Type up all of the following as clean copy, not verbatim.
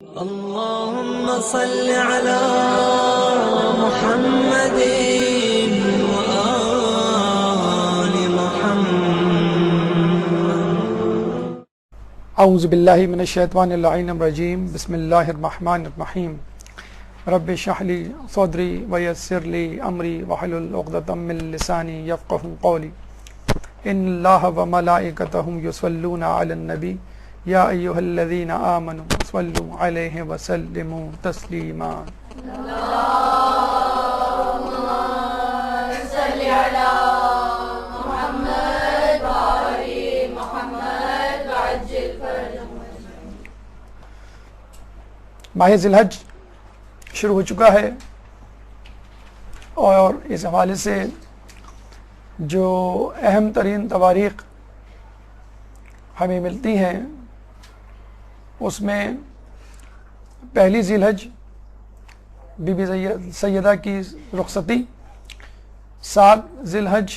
اللهم صل على محمد وآل محمد. اعوذ باللہ من الشیطان اللعین الرجیم. بسم اللہ الرحمن الرحیم. رب اشرح لی صدری ویسر لی امری واحلل عقدۃ من لسانی یفقهوا قولی. ان اللہ وملائکتہ یصلون علی النبی یا ایھا الذین آمنوا صلوا علیہ وسلموا تسلیما. ماہ ذی الحج شروع ہو چکا ہے اور اس حوالے سے جو اہم ترین تواریخ ہمیں ملتی ہیں اس میں پہلی ذی الحج بی بی سیدہ کی رخصتی، 7 ذی الحج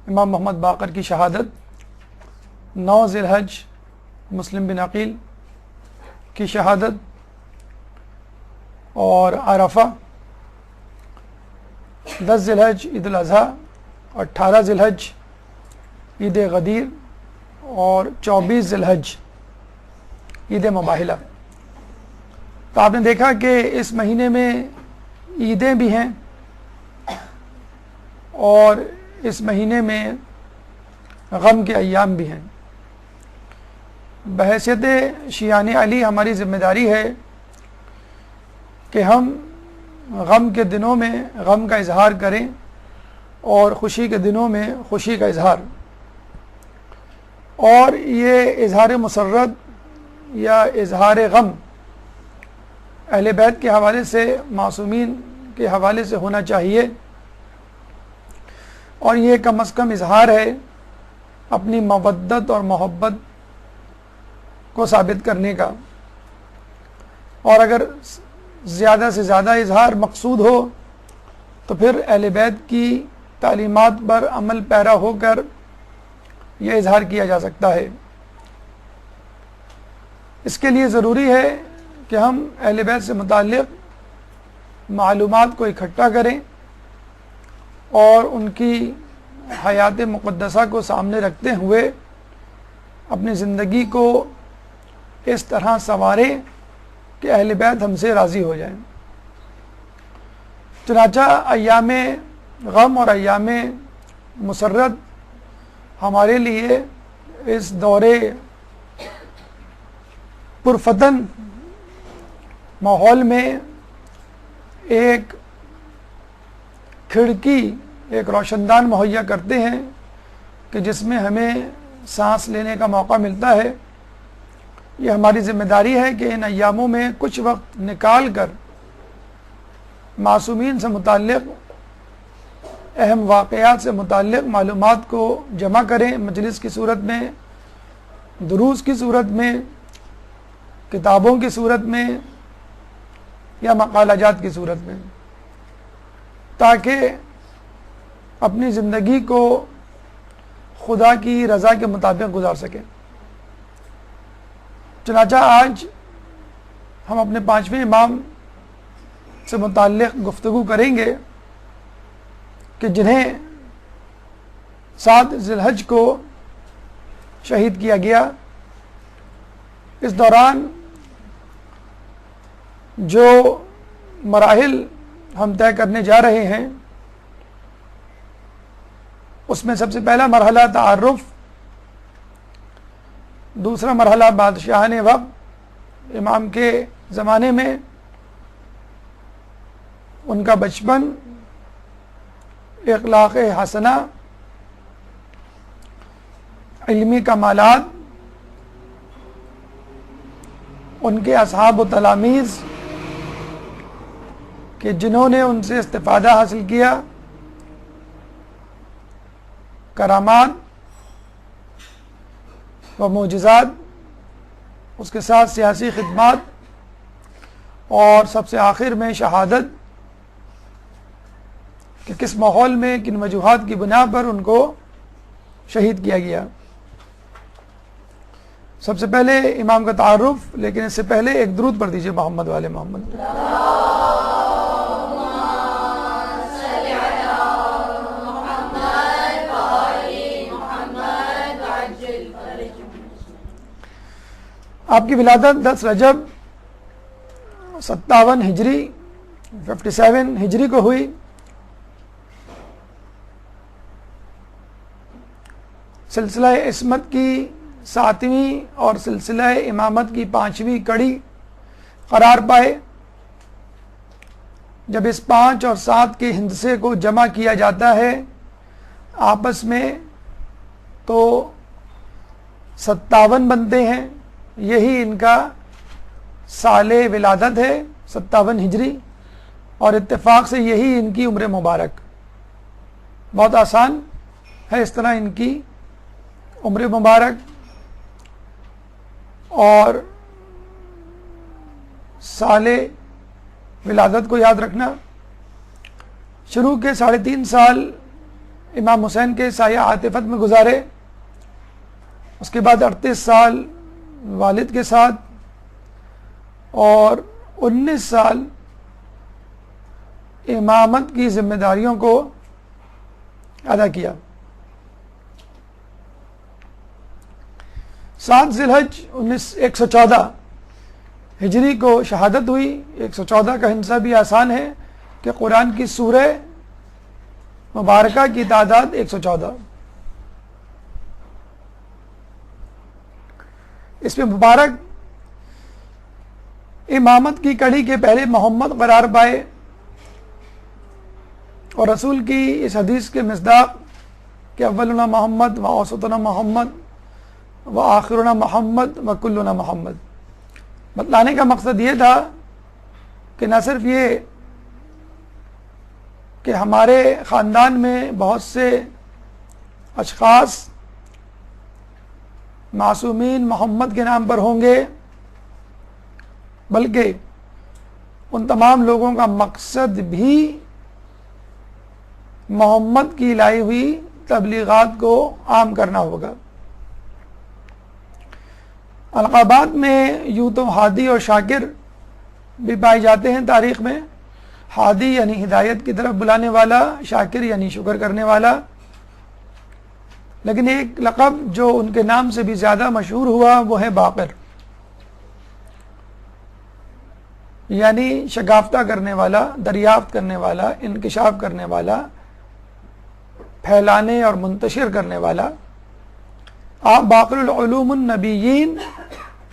امام محمد باقر کی شہادت، 9 ذی الحج مسلم بن عقیل کی شہادت اور عرفہ، 10 ذی الحج عید الاضحیٰ، 18 ذی الحج عید غدیر اور 24 ذی الحج عید مباہلہ. تو آپ نے دیکھا کہ اس مہینے میں عیدیں بھی ہیں اور اس مہینے میں غم کے ایام بھی ہیں. بحیثیت شیعان علی ہماری ذمہ داری ہے کہ ہم غم کے دنوں میں غم کا اظہار کریں اور خوشی کے دنوں میں خوشی کا اظہار. اور یہ اظہار مسرت یا اظہار غم اہل بیت کے حوالے سے، معصومین کے حوالے سے ہونا چاہیے، اور یہ کم از کم اظہار ہے اپنی مودت اور محبت کو ثابت کرنے کا. اور اگر زیادہ سے زیادہ اظہار مقصود ہو تو پھر اہل بیت کی تعلیمات پر عمل پیرا ہو کر یہ اظہار کیا جا سکتا ہے. اس کے لیے ضروری ہے کہ ہم اہل بیت سے متعلق معلومات کو اکٹھا کریں اور ان کی حیات مقدسہ کو سامنے رکھتے ہوئے اپنی زندگی کو اس طرح سنواریں کہ اہل بیت ہم سے راضی ہو جائیں. چنانچہ ایام غم اور ایام مسرت ہمارے لیے اس دورے پرفتن ماحول میں ایک کھڑکی، ایک روشن دان مہیا کرتے ہیں کہ جس میں ہمیں سانس لینے کا موقع ملتا ہے. یہ ہماری ذمہ داری ہے کہ ان ایاموں میں کچھ وقت نکال کر معصومین سے متعلق، اہم واقعات سے متعلق معلومات کو جمع کریں، مجلس کی صورت میں، دروس کی صورت میں، کتابوں کی صورت میں یا مقالہ جات کی صورت میں، تاکہ اپنی زندگی کو خدا کی رضا کے مطابق گزار سکیں. چنانچہ آج ہم اپنے 5ویں امام سے متعلق گفتگو کریں گے کہ جنہیں 7 ذی الحج کو شہید کیا گیا. اس دوران جو مراحل ہم طے کرنے جا رہے ہیں اس میں سب سے پہلا مرحلہ تعارف، دوسرا مرحلہ بادشاہان وقت امام کے زمانے میں، ان کا بچپن، اخلاق حسنہ، علمی کمالات، ان کے اصحاب و تلامیذ کہ جنہوں نے ان سے استفادہ حاصل کیا، کرامات و معجزات، اس کے ساتھ سیاسی خدمات، اور سب سے آخر میں شہادت کہ کس ماحول میں، کن وجوہات کی بنا پر ان کو شہید کیا گیا. سب سے پہلے امام کا تعارف، لیکن اس سے پہلے ایک درود پڑھ دیجئے محمد والے محمد۔ آپ کی ولادت 10 رجب 57 ہجری 57 ہجری کو ہوئی۔ سلسلہ عصمت کی 7ویں اور سلسلہ امامت کی 5ویں کڑی قرار پائے۔ جب اس 5 اور 7 کے ہندسے کو جمع کیا جاتا ہے آپس میں تو 57 بنتے ہیں، یہی ان کا سال ولادت ہے 57 ہجری، اور اتفاق سے یہی ان کی عمر مبارک۔ بہت آسان ہے اس طرح ان کی عمر مبارک اور سال ولادت کو یاد رکھنا۔ شروع کے 3.5 سال امام حسین کے سایہ عاطفت میں گزارے، اس کے بعد 38 سال والد کے ساتھ اور 19 سال امامت کی ذمہ داریوں کو ادا کیا۔ 7 ذی الحج 114 ہجری کو شہادت ہوئی۔ 114 کا ہندسہ بھی آسان ہے کہ قرآن کی سورہ مبارکہ کی تعداد 114۔ اس میں مبارک امامت کی کڑی کے پہلے محمد قرار پائے، اور رسول کی اس حدیث کے مصداق کہ اولنا محمد و اوسطنا محمد و آخرنا محمد و کلنا محمد، بتلانے کا مقصد یہ تھا کہ نہ صرف یہ کہ ہمارے خاندان میں بہت سے اشخاص معصومین محمد کے نام پر ہوں گے، بلکہ ان تمام لوگوں کا مقصد بھی محمد کی لائی ہوئی تبلیغات کو عام کرنا ہوگا۔ القابات میں یوں تو ہادی اور شاکر بھی پائے جاتے ہیں تاریخ میں۔ ہادی یعنی ہدایت کی طرف بلانے والا، شاکر یعنی شکر کرنے والا، لیکن ایک لقب جو ان کے نام سے بھی زیادہ مشہور ہوا وہ ہے باقر، یعنی شگافتہ کرنے والا، دریافت کرنے والا، انکشاف کرنے والا، پھیلانے اور منتشر کرنے والا۔ آپ باقر العلوم النبیین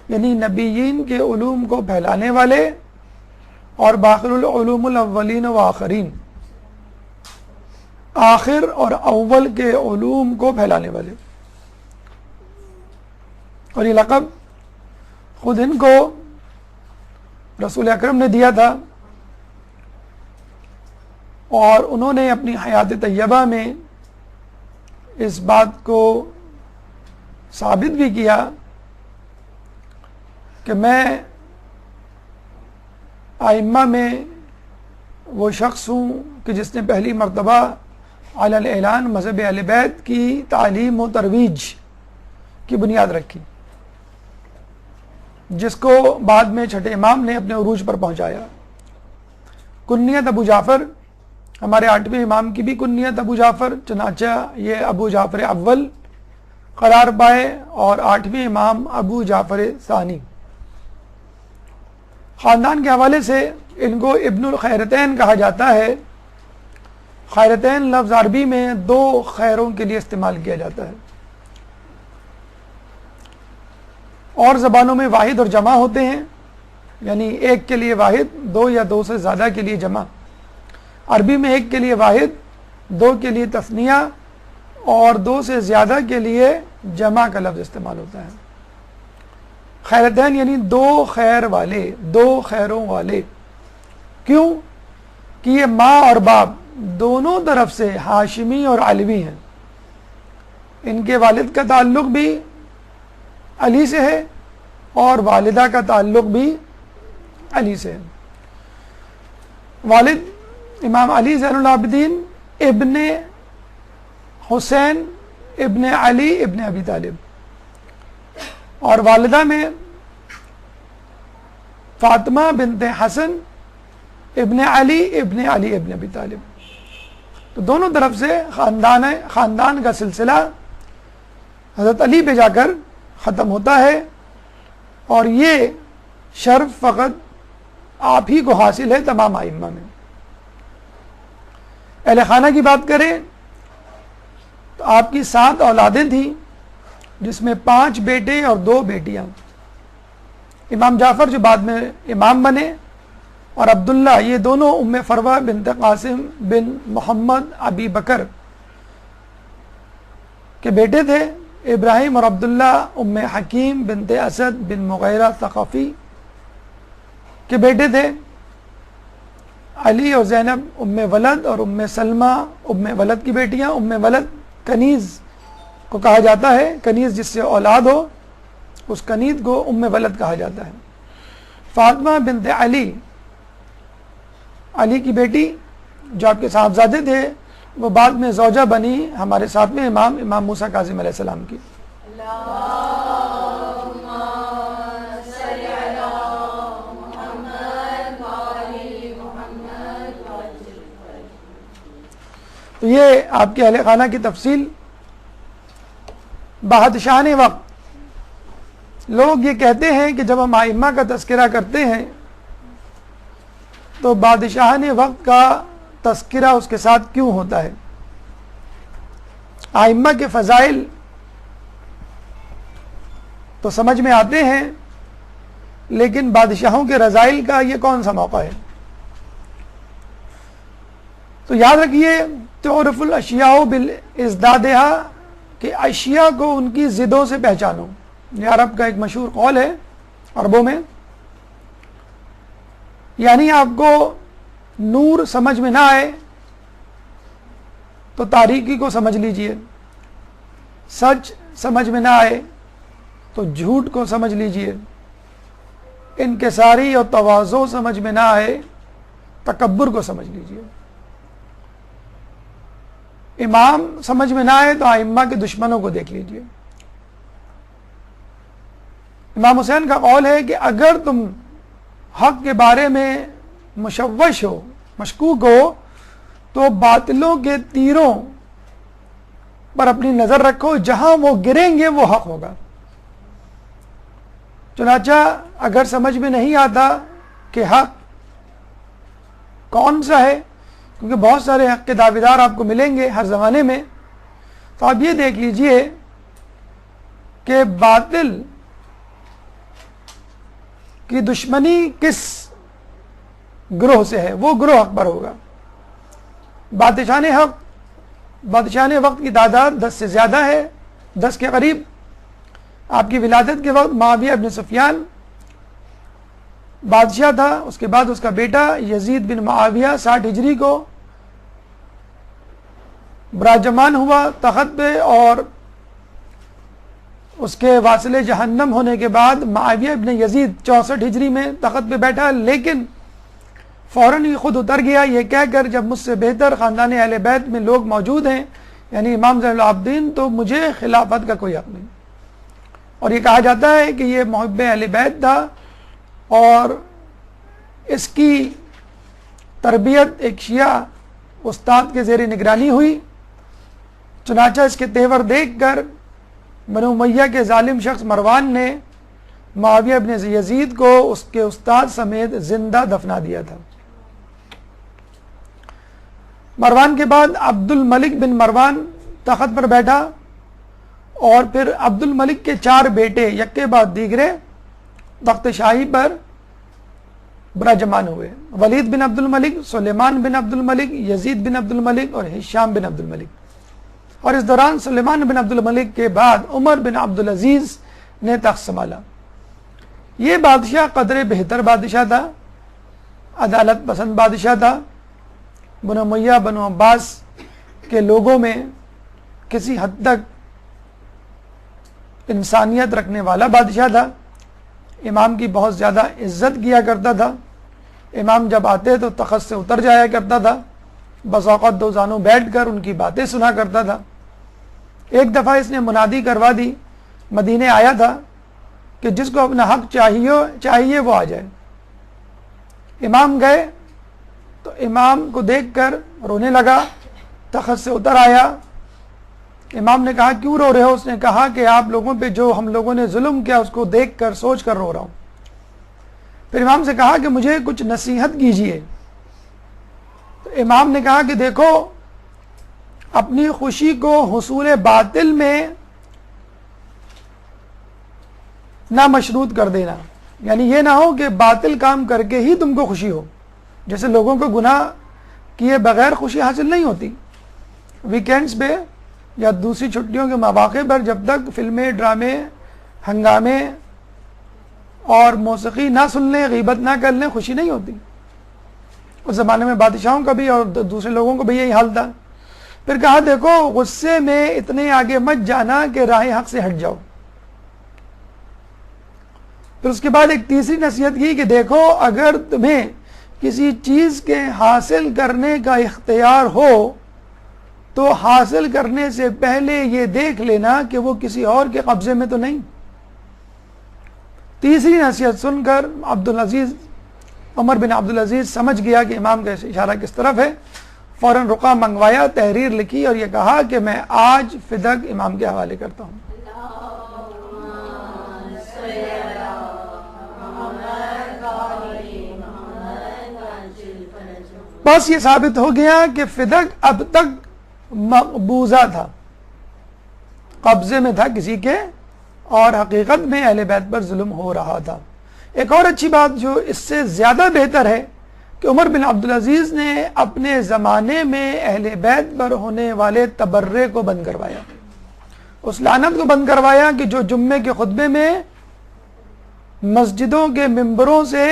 یعنی نبیین کے علوم کو پھیلانے والے، اور باقر العلوم الاولین و آخرین آخر اور اول کے علوم کو پھیلانے والے۔ اور یہ لقب خود ان کو رسول اکرم نے دیا تھا، اور انہوں نے اپنی حیات طیبہ میں اس بات کو ثابت بھی کیا کہ میں ائمہ میں وہ شخص ہوں کہ جس نے پہلی مرتبہ علی الاعلان مذہب اہل بیت کی تعلیم و ترویج کی بنیاد رکھی، جس کو بعد میں چھٹے امام نے اپنے عروج پر پہنچایا۔ کنیت ابو جعفر، ہمارے 8ویں امام کی بھی کنیت ابو جعفر، چنانچہ یہ ابو جعفر اول قرار پائے، اور 8ویں امام ابو جعفر ثانی۔ خاندان کے حوالے سے ان کو ابن الخیرتین کہا جاتا ہے۔ خیرتین لفظ عربی میں 2 خیروں کے لیے استعمال کیا جاتا ہے، اور زبانوں میں واحد اور جمع ہوتے ہیں، یعنی ایک کے لیے واحد، 2 یا 2 سے زیادہ کے لیے جمع۔ عربی میں ایک کے لیے واحد، 2 کے لیے تثنیہ، اور 2 سے زیادہ کے لیے جمع کا لفظ استعمال ہوتا ہے۔ خیرتین یعنی 2 خیر والے، 2 خیروں والے۔ کیوں؟ کہ یہ ماں اور باپ دونوں طرف سے ہاشمی اور علوی ہیں۔ ان کے والد کا تعلق بھی علی سے ہے، اور والدہ کا تعلق بھی علی سے ہے۔ والد امام علی زین العابدین ابن حسین ابن علی ابن ابی طالب، اور والدہ میں فاطمہ بنت حسن ابن علی ابن ابی طالب. تو دونوں طرف سے خاندان کا سلسلہ حضرت علی پہ جا کر ختم ہوتا ہے، اور یہ شرف فقط آپ ہی کو حاصل ہے تمام ائمہ میں. اہل خانہ کی بات کریں تو آپ کی 7 اولادیں تھیں، جس میں 5 بیٹے اور 2 بیٹیاں. امام جعفر جو بعد میں امام بنے، اور عبداللہ، یہ دونوں ام فروہ بنت قاسم بن محمد ابی بکر کے بیٹے تھے. ابراہیم اور عبداللہ ام حکیم بنت اسد بن مغیرہ ثقفی کے بیٹے تھے. علی اور زینب ام ولد اور ام سلمہ ام ولد کی بیٹیاں. ام ولد کنیز کو کہا جاتا ہے، کنیز جس سے اولاد ہو اس کنیز کو ام ولد کہا جاتا ہے. فاطمہ بنت علی کی بیٹی جو آپ کے صاحبزادے تھے، وہ بعد میں زوجہ بنی ہمارے ساتھ میں امام موسیٰ کاظم علیہ السلام کی. تو یہ آپ کے اہل خانہ کی تفصیل. بادشاہان وقت، لوگ یہ کہتے ہیں کہ جب ہم ائمہ کا تذکرہ کرتے ہیں تو بادشاہان وقت کا تذکرہ اس کے ساتھ کیوں ہوتا ہے؟ ائمہ کے فضائل تو سمجھ میں آتے ہیں، لیکن بادشاہوں کے رذائل کا یہ کون سا موقع ہے؟ تو یاد رکھیے، تعرف الاشیاء بالازدادها، کہ اشیاء کو ان کی ضدوں سے پہچانو. یہ عرب کا ایک مشہور قول ہے عربوں میں. یعنی آپ کو نور سمجھ میں نہ آئے تو تاریکی کو سمجھ لیجئے، سچ سمجھ میں نہ آئے تو جھوٹ کو سمجھ لیجئے، انکساری اور تواضع سمجھ میں نہ آئے تکبر کو سمجھ لیجئے. امام سمجھ میں نہ آئے تو ائمہ کے دشمنوں کو دیکھ لیجئے. امام حسین کا قول ہے کہ اگر تم حق کے بارے میں مشوش ہو، مشکوک ہو، تو باطلوں کے تیروں پر اپنی نظر رکھو، جہاں وہ گریں گے وہ حق ہوگا. چنانچہ اگر سمجھ میں نہیں آتا کہ حق کون سا ہے، کیونکہ بہت سارے حق کے دعویدار آپ کو ملیں گے ہر زمانے میں، تو آپ یہ دیکھ لیجئے کہ باطل کی دشمنی کس گروہ سے ہے، وہ گروہ حق پر ہوگا. بادشاہان وقت کی تعداد 10 سے زیادہ ہے، 10 کے قریب. آپ کی ولادت کے وقت معاویہ ابن سفیان بادشاہ تھا، اس کے بعد اس کا بیٹا یزید بن معاویہ 60 ہجری کو براجمان ہوا تخت پہ، اور اس کے واصل جہنم ہونے کے بعد معاویہ ابن یزید 64 ہجری میں تخت پہ بیٹھا، لیکن فوراً ہی خود اتر گیا یہ کہہ کر جب مجھ سے بہتر خاندان اہل بیت میں لوگ موجود ہیں، یعنی امام زین العابدین، تو مجھے خلافت کا کوئی حق نہیں. اور یہ کہا جاتا ہے کہ یہ محب اہل بیت تھا، اور اس کی تربیت ایک شیعہ استاد کے زیر نگرانی ہوئی. چنانچہ اس کے تیور دیکھ کر بنو امیہ کے ظالم شخص مروان نے معاویہ ابن یزید کو اس کے استاد سمیت زندہ دفنا دیا تھا. مروان کے بعد عبد الملک بن مروان تخت پر بیٹھا، اور پھر عبد الملک کے 4 بیٹے یک کے بعد دیگرے تخت شاہی پر براجمان ہوئے. ولید بن عبد الملک، سلیمان بن عبد الملک، یزید بن عبد الملک اور ہشام بن عبد الملک. اور اس دوران سلیمان بن عبد الملک کے بعد عمر بن عبد العزیز نے تخت سنبھالا. یہ بادشاہ قدر بہتر بادشاہ تھا، عدالت پسند بادشاہ تھا، بنو امیہ بنو عباس کے لوگوں میں کسی حد تک انسانیت رکھنے والا بادشاہ تھا. امام کی بہت زیادہ عزت کیا کرتا تھا. امام جب آتے تو تخت سے اتر جایا کرتا تھا، بس اوقات 2 زانوں بیٹھ کر ان کی باتیں سنا کرتا تھا. ایک دفعہ اس نے منادی کروا دی، مدینے آیا تھا کہ جس کو اپنا حق چاہیے وہ آ جائے۔ امام گئے تو امام کو دیکھ کر رونے لگا، تخت سے اتر آیا۔ امام نے کہا کیوں رو رہے ہو؟ اس نے کہا کہ آپ لوگوں پہ جو ہم لوگوں نے ظلم کیا اس کو دیکھ کر سوچ کر رو رہا ہوں۔ پھر امام سے کہا کہ مجھے کچھ نصیحت کیجیے۔ تو امام نے کہا کہ دیکھو، اپنی خوشی کو حصول باطل میں نہ مشروط کر دینا، یعنی یہ نہ ہو کہ باطل کام کر کے ہی تم کو خوشی ہو۔ جیسے لوگوں کو گناہ کیے بغیر خوشی حاصل نہیں ہوتی۔ ویکینڈز پہ یا دوسری چھٹیوں کے مواقع پر جب تک فلمیں، ڈرامے، ہنگامے اور موسیقی نہ سن لیں، غیبت نہ کر لیں، خوشی نہیں ہوتی۔ اس زمانے میں بادشاہوں کا بھی اور دوسرے لوگوں کو بھی یہی حال تھا۔ پھر کہا دیکھو، غصے میں اتنے آگے مت جانا کہ راہ حق سے ہٹ جاؤ۔ پھر اس کے بعد ایک تیسری نصیحت کی کہ دیکھو، اگر تمہیں کسی چیز کے حاصل کرنے کا اختیار ہو تو حاصل کرنے سے پہلے یہ دیکھ لینا کہ وہ کسی اور کے قبضے میں تو نہیں۔ تیسری نصیحت سن کر عمر بن عبدالعزیز سمجھ گیا کہ امام کا اشارہ کس طرف ہے۔ فوراً رقعہ منگوایا، تحریر لکھی اور یہ کہا کہ میں آج فدق امام کے حوالے کرتا ہوں۔ بس یہ ثابت ہو گیا کہ فدق اب تک مقبوضہ تھا، قبضے میں تھا کسی کے، اور حقیقت میں اہل بیت پر ظلم ہو رہا تھا۔ ایک اور اچھی بات جو اس سے زیادہ بہتر ہے کہ عمر بن عبدالعزیز نے اپنے زمانے میں اہل بیت پر ہونے والے تبرے کو بند کروایا، اس لعنت کو بند کروایا کہ جو جمعے کے خطبے میں مسجدوں کے ممبروں سے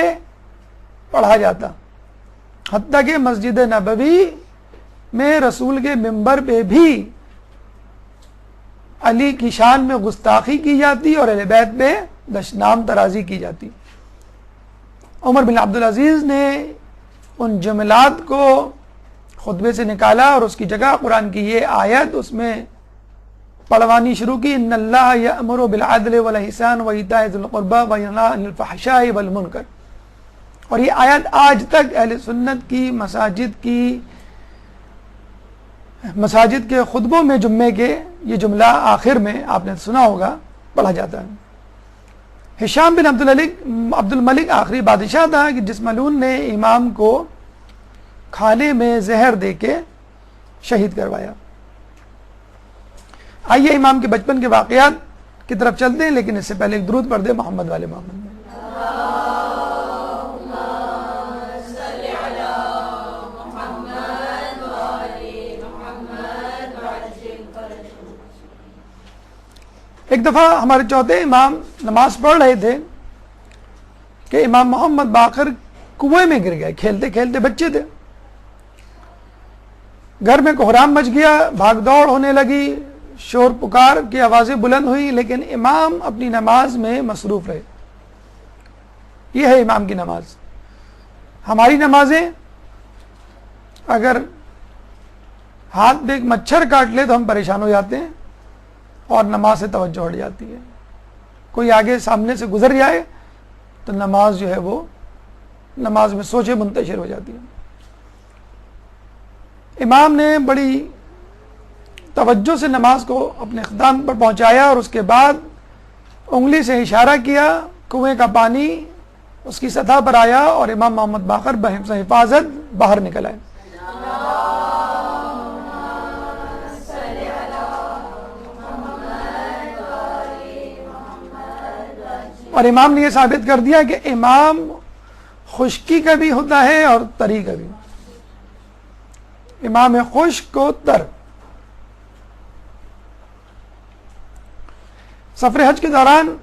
پڑھا جاتا، حتیٰ کہ مسجد نبوی میں رسول کے ممبر پہ بھی علی کی شان میں گستاخی کی جاتی اور اہل بیت پہ دشنام ترازی کی جاتی۔ عمر بن عبدالعزیز نے ان جملات کو خطبے سے نکالا اور اس کی جگہ قرآن کی یہ آیت اس میں پڑھوانی شروع کی، ان اللہ یأمر بالعدل والاحسان وایتاء ذی القربى وینہی عن الفحشاء والمنکر۔ اور یہ آیت آج تک اہل سنت کی مساجد کے خطبوں میں جمعے کے یہ جملہ آخر میں آپ نے سنا ہوگا، پڑھا جاتا ہے۔ ہشام بن عبد الملک آخری بادشاہ تھا کہ جس ملعون نے امام کو کھانے میں زہر دے کے شہید کروایا۔ آئیے امام کے بچپن کے واقعات کی طرف چلتے ہیں، لیکن اس سے پہلے ایک درود پڑھ دیں محمد والے محمد میں۔ ایک دفعہ ہمارے چوتھے امام نماز پڑھ رہے تھے کہ امام محمد باقر کنویں میں گر گئے، کھیلتے کھیلتے بچے تھے، گھر میں کوہرام مچ گیا، بھاگ دوڑ ہونے لگی، شور پکار کی آوازیں بلند ہوئی، لیکن امام اپنی نماز میں مصروف رہے۔ یہ ہے امام کی نماز۔ ہماری نمازیں اگر ہاتھ میں ایک مچھر کاٹ لے تو ہم پریشان ہو جاتے ہیں اور نماز سے توجہ ہٹ جاتی ہے۔ کوئی آگے سامنے سے گزر جائے تو نماز جو ہے وہ نماز میں سوچیں منتشر ہو جاتی ہے۔ امام نے بڑی توجہ سے نماز کو اپنے اختتام پر پہنچایا اور اس کے بعد انگلی سے اشارہ کیا، کنویں کا پانی اس کی سطح پر آیا اور امام محمد باقر بحفظ حفاظت باہر نکل آئے۔ اور امام نے یہ ثابت کر دیا کہ امام خشکی کا بھی ہوتا ہے اور تری کا بھی۔ امام خشک کو تر۔ سفر حج کے دوران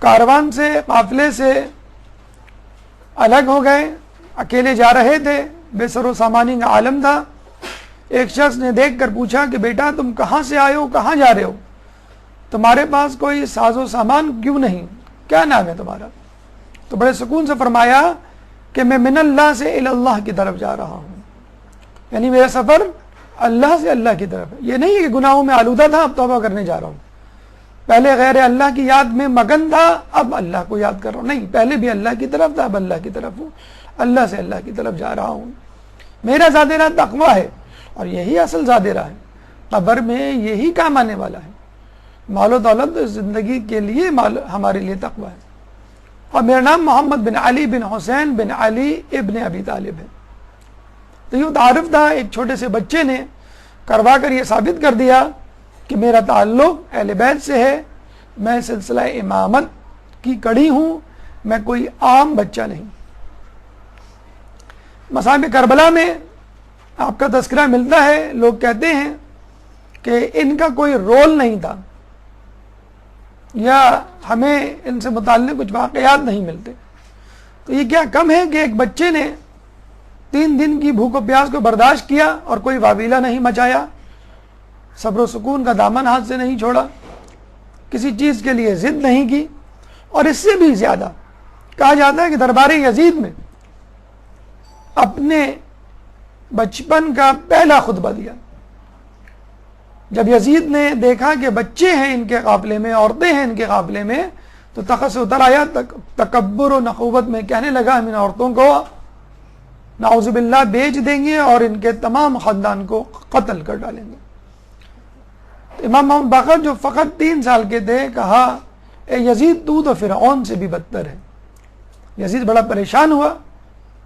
کاروان سے، قافلے سے الگ ہو گئے، اکیلے جا رہے تھے، بے سر و سامانی کا عالم تھا۔ ایک شخص نے دیکھ کر پوچھا کہ بیٹا تم کہاں سے آئے ہو، کہاں جا رہے ہو، تمہارے پاس کوئی ساز و سامان کیوں نہیں، کیا نام ہے تمہارا؟ تو بڑے سکون سے فرمایا کہ میں من اللہ سے الی اللہ کی طرف جا رہا ہوں، یعنی میرا سفر اللہ سے اللہ کی طرف ہے، یہ نہیں کہ گناہوں میں آلودہ تھا اب توبہ کرنے جا رہا ہوں۔ پہلے غیر اللہ کی یاد میں مگن تھا، اب اللہ کو یاد کر رہا ہوں. نہیں، پہلے بھی اللہ کی طرف تھا، اب اللہ کی طرف ہوں، اللہ سے اللہ کی طرف جا رہا ہوں. میرا زادرہ تقویٰ ہے، اور یہی اصل زادرہ ہے. قبر میں یہی کام آنے والا ہے. مال و دولت زندگی کے لیے ہمارے لیے تقویٰ ہے. اور میرا نام محمد بن علی بن حسین بن علی ابن ابی طالب ہے. تو یہ تعارف تھا. ایک چھوٹے سے بچے نے کروا کر یہ ثابت کر دیا کہ میرا تعلق اہل بیت سے ہے، میں سلسلہ امامت کی کڑی ہوں، میں کوئی عام بچہ نہیں. مصائب کربلا میں آپ کا تذکرہ ملتا ہے. لوگ کہتے ہیں کہ ان کا کوئی رول نہیں تھا، یا ہمیں ان سے متعلق کچھ واقعات نہیں ملتے. تو یہ کیا کم ہے کہ ایک بچے نے 3 دن کی بھوک و پیاس کو برداشت کیا اور کوئی واویلا نہیں مچایا، صبر و سکون کا دامن ہاتھ سے نہیں چھوڑا، کسی چیز کے لیے ضد نہیں کی. اور اس سے بھی زیادہ کہا جاتا ہے کہ دربار یزید میں اپنے بچپن کا پہلا خطبہ دیا. جب یزید نے دیکھا کہ بچے ہیں ان کے قافلے میں، عورتیں ہیں ان کے قافلے میں، تو تخت سے اتر آیا، تکبر و نخوت میں کہنے لگا ہم ان عورتوں کو نعوذ باللہ بیچ دیں گے اور ان کے تمام خاندان کو قتل کر ڈالیں گے. امام محمد باقر جو فقط 3 سال کے تھے کہا اے یزید تو فرعون سے بھی بدتر ہے. یزید بڑا پریشان ہوا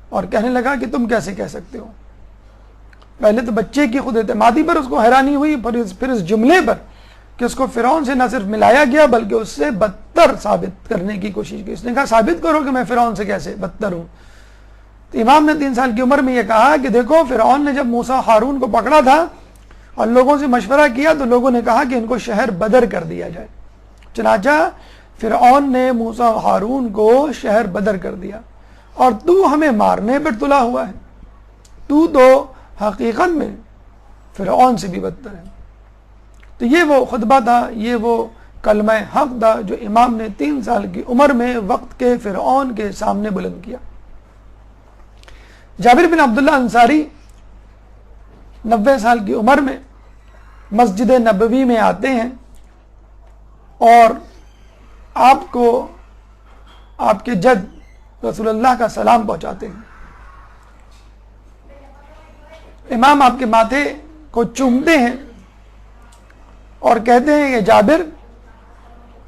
اور کہنے لگا کہ تم کیسے کہہ سکتے ہو. پہلے تو بچے کی خود اعتمادی پر اس کو حیرانی ہوئی، پھر اس جملے پر کہ اس کو فرعون سے نہ صرف ملایا گیا بلکہ اس سے بدتر ثابت کرنے کی کوشش کی. اس نے کہا ثابت کرو کہ میں فرعون سے کیسے بدتر ہوں. تو امام نے 3 سال کی عمر میں یہ کہا کہ دیکھو فرعون نے جب موسیٰ ہارون کو پکڑا تھا اور لوگوں سے مشورہ کیا تو لوگوں نے کہا کہ ان کو شہر بدر کر دیا جائے. چنانچہ فرعون نے موسیٰ ہارون کو شہر بدر کر دیا، اور تو ہمیں مارنے پر تلا ہوا ہے. تو حقیقت میں فرعون سے بھی بدتر ہے. تو یہ وہ خطبہ تھا، یہ وہ کلمہ حق تھا جو امام نے 3 سال کی عمر میں وقت کے فرعون کے سامنے بلند کیا. جابر بن عبداللہ انصاری 90 سال کی عمر میں مسجد نبوی میں آتے ہیں اور آپ کو آپ کے جد رسول اللہ کا سلام پہنچاتے ہیں. امام آپ کے ماتھے کو چومتے ہیں اور کہتے ہیں کہ جابر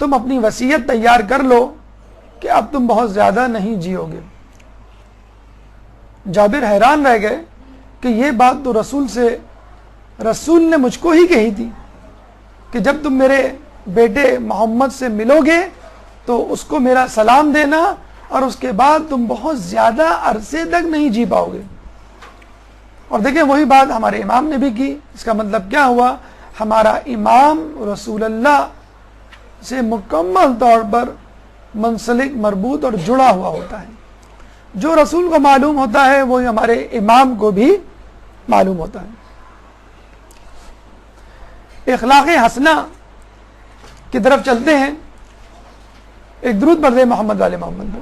تم اپنی وصیت تیار کر لو کہ اب تم بہت زیادہ نہیں جیو گے. جابر حیران رہ گئے کہ یہ بات تو رسول نے مجھ کو ہی کہی تھی کہ جب تم میرے بیٹے محمد سے ملو گے تو اس کو میرا سلام دینا اور اس کے بعد تم بہت زیادہ عرصے تک نہیں جی پاؤ گے. اور دیکھیں وہی بات ہمارے امام نے بھی کی. اس کا مطلب کیا ہوا؟ ہمارا امام رسول اللہ سے مکمل طور پر منسلک، مربوط اور جڑا ہوا ہوتا ہے. جو رسول کو معلوم ہوتا ہے وہ ہمارے امام کو بھی معلوم ہوتا ہے. اخلاق حسنہ کی طرف چلتے ہیں. ایک درود پڑھ دیں محمد والے محمد.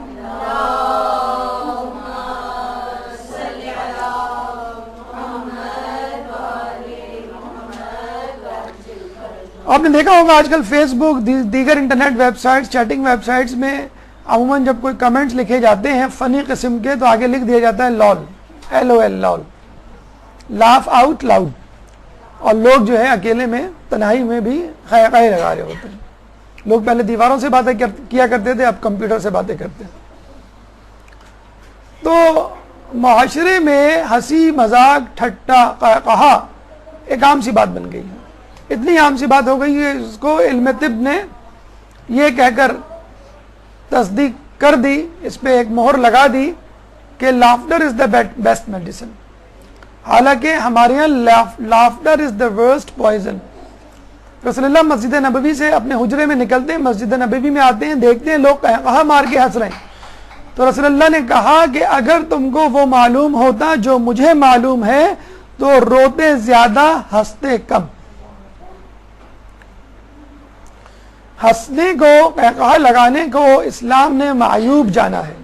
آپ نے دیکھا ہوگا آج کل فیس بک، دیگر internet websites, chatting websites میں عموماً جب کوئی کمنٹس لکھے جاتے ہیں فنی قسم کے تو آگے لکھ دیا جاتا ہے لول، LOL، لول، لاف آؤٹ لاؤڈ. اور لوگ جو ہے اکیلے میں تنہائی میں بھی خیقائے لگا رہے ہوتے ہیں. لوگ پہلے دیواروں سے باتیں کیا کرتے تھے، اب کمپیوٹر سے باتیں کرتے ہیں. تو معاشرے میں ہنسی مذاق ٹھٹا قہقہا ایک عام سی بات بن گئی ہے. اتنی عام سی بات ہو گئی ہے اس کو علم طب نے یہ کہہ کر تصدیق کر دی، اس پہ ایک مہر لگا دی کہ laughter is the best medicine. حالانکہ ہمارے یہاں laughter is the worst poison. رسول اللہ مسجد نبوی سے اپنے حجرے میں نکلتے ہیں، مسجد نبوی میں آتے ہیں، دیکھتے ہیں لوگ قہقہا مار کے ہنس رہے ہیں. تو رسول اللہ نے کہا کہ اگر تم کو وہ معلوم ہوتا جو مجھے معلوم ہے تو روتے زیادہ ہنستے کم. ہنسنے کو، قہقہا لگانے کو اسلام نے معیوب جانا ہے.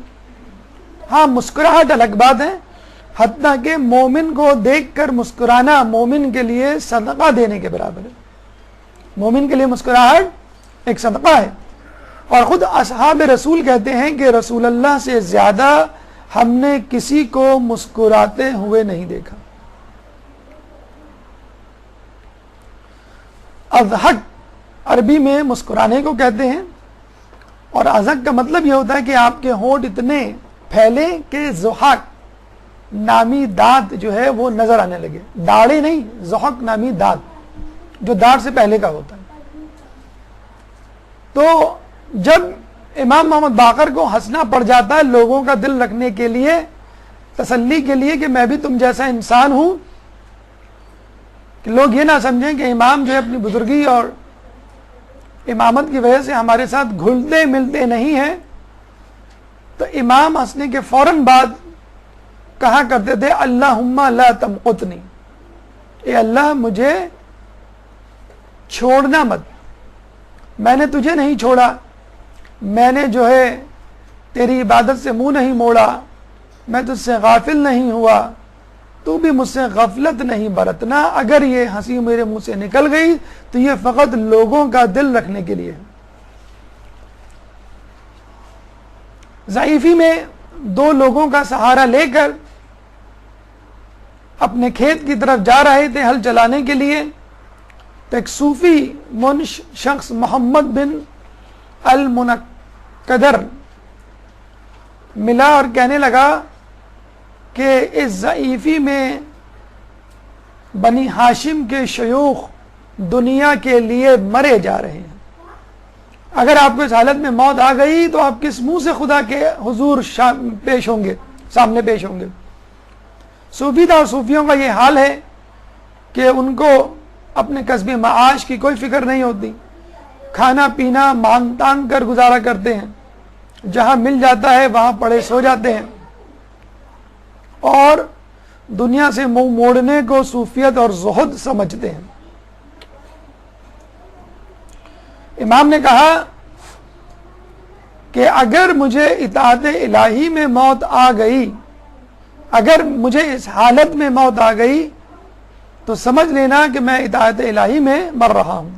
ہاں مسکراہٹ الگ بات ہے، حتیٰ کہ مومن کو دیکھ کر مسکرانا مومن کے لیے صدقہ دینے کے برابر ہے. مومن کے لیے مسکراہٹ ایک صدقہ ہے. اور خود اصحاب رسول کہتے ہیں کہ رسول اللہ سے زیادہ ہم نے کسی کو مسکراتے ہوئے نہیں دیکھا. اضحک عربی میں مسکرانے کو کہتے ہیں، اور اضحک کا مطلب یہ ہوتا ہے کہ آپ کے ہونٹ اتنے پھیلے کہ ضحک نامی دانت جو ہے وہ نظر آنے لگے. داڑھیں نہیں، ضحک نامی دانت جو داڑھ سے پہلے کا ہوتا ہے. تو جب امام محمد باقر کو ہنسنا پڑ جاتا ہے لوگوں کا دل رکھنے کے لیے، تسلی کے لیے کہ میں بھی تم جیسا انسان ہوں، کہ لوگ یہ نہ سمجھیں کہ امام جو ہے اپنی بزرگی اور امامت کی وجہ سے ہمارے ساتھ گھلتے ملتے نہیں ہیں، تو امام ہنسنے کے فوراً بعد کہا کرتے تھے اللہم لا تمقتنی، اے اللہ مجھے چھوڑنا مت، میں نے تجھے نہیں چھوڑا، میں نے جو ہے تیری عبادت سے منہ نہیں موڑا، میں تجھ سے غافل نہیں ہوا، تو بھی مجھ سے غفلت نہیں برتنا. اگر یہ ہنسی میرے منہ سے نکل گئی تو یہ فقط لوگوں کا دل رکھنے کے لیے ہے. ضعیفی میں دو لوگوں کا سہارا لے کر اپنے کھیت کی طرف جا رہے تھے ہل چلانے کے لیے، تو ایک صوفی منش شخص محمد بن المنقدر ملا اور کہنے لگا کہ اس ضعیفی میں بنی ہاشم کے شیوخ دنیا کے لیے مرے جا رہے ہیں، اگر آپ کو اس حالت میں موت آ گئی تو آپ کس منہ سے خدا کے حضور پیش ہوں گے، سامنے پیش ہوں گے. صوفی تھا اور صوفیوں کا یہ حال ہے کہ ان کو اپنے کسب معاش کی کوئی فکر نہیں ہوتی، کھانا پینا مانگ تانگ کر گزارا کرتے ہیں، جہاں مل جاتا ہے وہاں پڑے سو جاتے ہیں، اور دنیا سے منہ موڑنے کو صوفیت اور زہد سمجھتے ہیں. امام نے کہا کہ اگر مجھے اطاعت الہی میں موت آ گئی، اگر مجھے اس حالت میں موت آ گئی تو سمجھ لینا کہ میں اطاعت الہی میں مر رہا ہوں،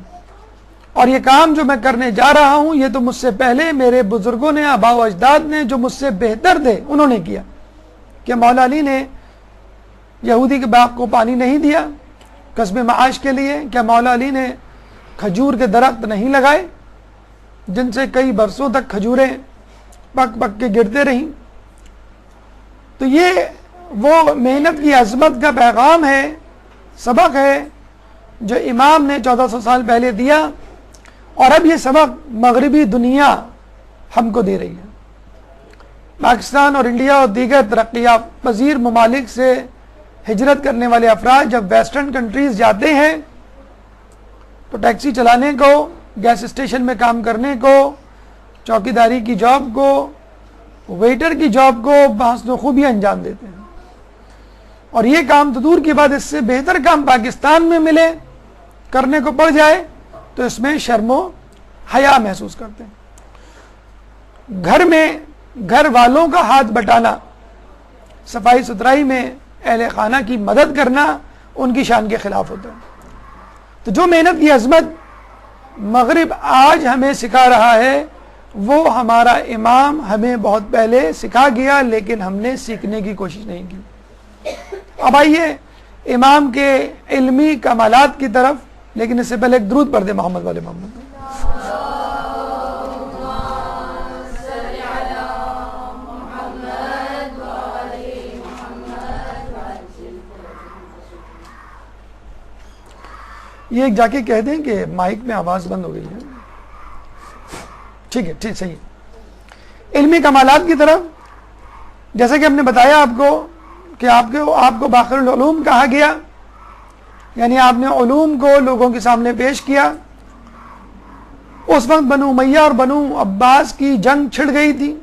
اور یہ کام جو میں کرنے جا رہا ہوں یہ تو مجھ سے پہلے میرے بزرگوں نے، آباء و اجداد نے جو مجھ سے بہتر تھے انہوں نے کیا. کہ مولا علی نے یہودی کے باغ کو پانی نہیں دیا کسب معاش کے لیے؟ کیا مولا علی نے کھجور کے درخت نہیں لگائے جن سے کئی برسوں تک کھجوریں پک پک کے گرتے رہیں؟ تو یہ وہ محنت کی عظمت کا پیغام ہے، سبق ہے جو امام نے 1400 سال پہلے دیا، اور اب یہ سبق مغربی دنیا ہم کو دے رہی ہے. پاکستان اور انڈیا اور دیگر ترقی پذیر ممالک سے ہجرت کرنے والے افراد جب ویسٹرن کنٹریز جاتے ہیں تو ٹیکسی چلانے کو، گیس اسٹیشن میں کام کرنے کو، چوکیداری کی جاب کو، ویٹر کی جاب کو بحسن خوبی انجام دیتے ہیں. اور یہ کام تو دور کی بات، اس سے بہتر کام پاکستان میں ملے، کرنے کو پڑ جائے تو اس میں شرم و حیا محسوس کرتے ہیں. گھر میں گھر والوں کا ہاتھ بٹانا، صفائی ستھرائی میں اہل خانہ کی مدد کرنا ان کی شان کے خلاف ہوتا ہے. تو جو محنت کی عظمت مغرب آج ہمیں سکھا رہا ہے وہ ہمارا امام ہمیں بہت پہلے سکھا گیا، لیکن ہم نے سیکھنے کی کوشش نہیں کی. اب آئیے امام کے علمی کمالات کی طرف، لیکن اس سے پہلے ایک درود پڑھ دیں محمد والے محمد. یہ ایک جا کے کہہ دیں کہ مائک میں آواز بند ہو گئی ہے. ٹھیک ہے، ٹھیک، صحیح. علمی کمالات کی طرف، جیسا کہ ہم نے بتایا آپ کو کہ آپ کو باخر العلوم کہا گیا، یعنی آپ نے علوم کو لوگوں کے سامنے پیش کیا. اس وقت بنو امیہ اور بنو عباس کی جنگ چھڑ گئی تھی.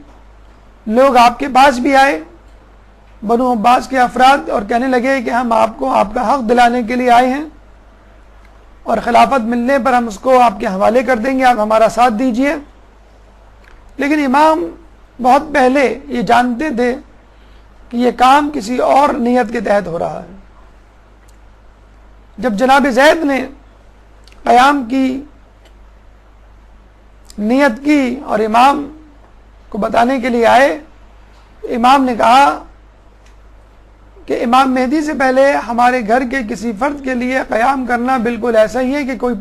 لوگ آپ کے پاس بھی آئے، بنو عباس کے افراد، اور کہنے لگے کہ ہم آپ کو آپ کا حق دلانے کے لیے آئے ہیں، اور خلافت ملنے پر ہم اس کو آپ کے حوالے کر دیں گے، آپ ہمارا ساتھ دیجئے. لیکن امام بہت پہلے یہ جانتے تھے کہ یہ کام کسی اور نیت کے تحت ہو رہا ہے. جب جناب زید نے قیام کی نیت کی اور امام کو بتانے کے لیے آئے. امام نے کہا کہ امام مہدی سے پہلے ہمارے گھر کے کسی فرد کے لیے قیام کرنا بالکل ایسا ہی ہے کہ کوئی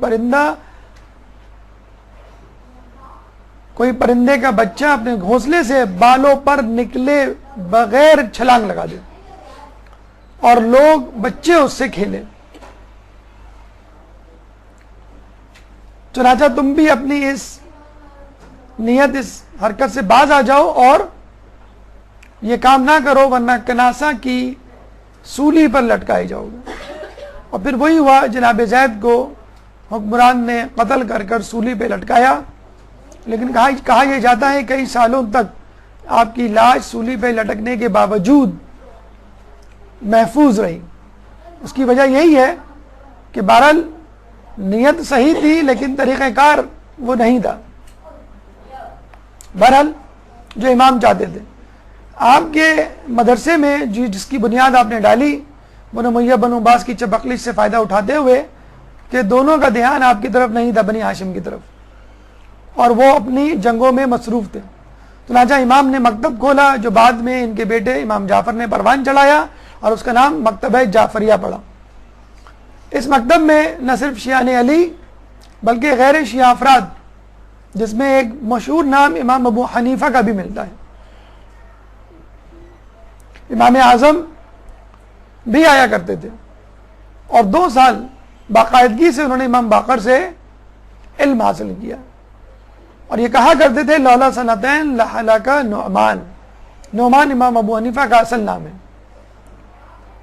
پرندے کا بچہ اپنے گھونسلے سے بالوں پر نکلے بغیر چھلانگ لگا دے اور لوگ بچے اس سے کھیلیں. چنانچہ تم بھی اپنی اس نیت، اس حرکت سے باز آ جاؤ اور یہ کام نہ کرو، ورنہ کناسہ کی سولی پر لٹکائے جاؤ گے. اور پھر وہی ہوا، جناب زید کو حکمران نے قتل کر کر سولی پہ لٹکایا. لیکن کہا یہ جاتا ہے کئی سالوں تک آپ کی لاش سولی پہ لٹکنے کے باوجود محفوظ رہی. اس کی وجہ یہی ہے کہ بہرحال نیت صحیح تھی لیکن طریقہ کار وہ نہیں تھا. بہرحال جو امام چاہتے تھے، آپ کے مدرسے میں جس کی بنیاد آپ نے ڈالی، بنو امیہ بنو عباس کی چپقلش سے فائدہ اٹھاتے ہوئے کہ دونوں کا دھیان آپ کی طرف نہیں تھا، بنی ہاشم کی طرف، اور وہ اپنی جنگوں میں مصروف تھے. چنانچہ امام نے مکتب کھولا جو بعد میں ان کے بیٹے امام جعفر نے پروان چڑھایا اور اس کا نام مکتبہ جعفریہ پڑا. اس مکتب میں نہ صرف شیعان علی بلکہ غیر شیعہ افراد، جس میں ایک مشہور نام امام ابو حنیفہ کا بھی ملتا ہے، امام اعظم بھی آیا کرتے تھے. اور 2 سال باقاعدگی سے انہوں نے امام باقر سے علم حاصل کیا. اور یہ کہا کرتے تھے لولا سنتین لہلک نعمان. نعمان امام ابو حنیفہ کا اصل نام ہے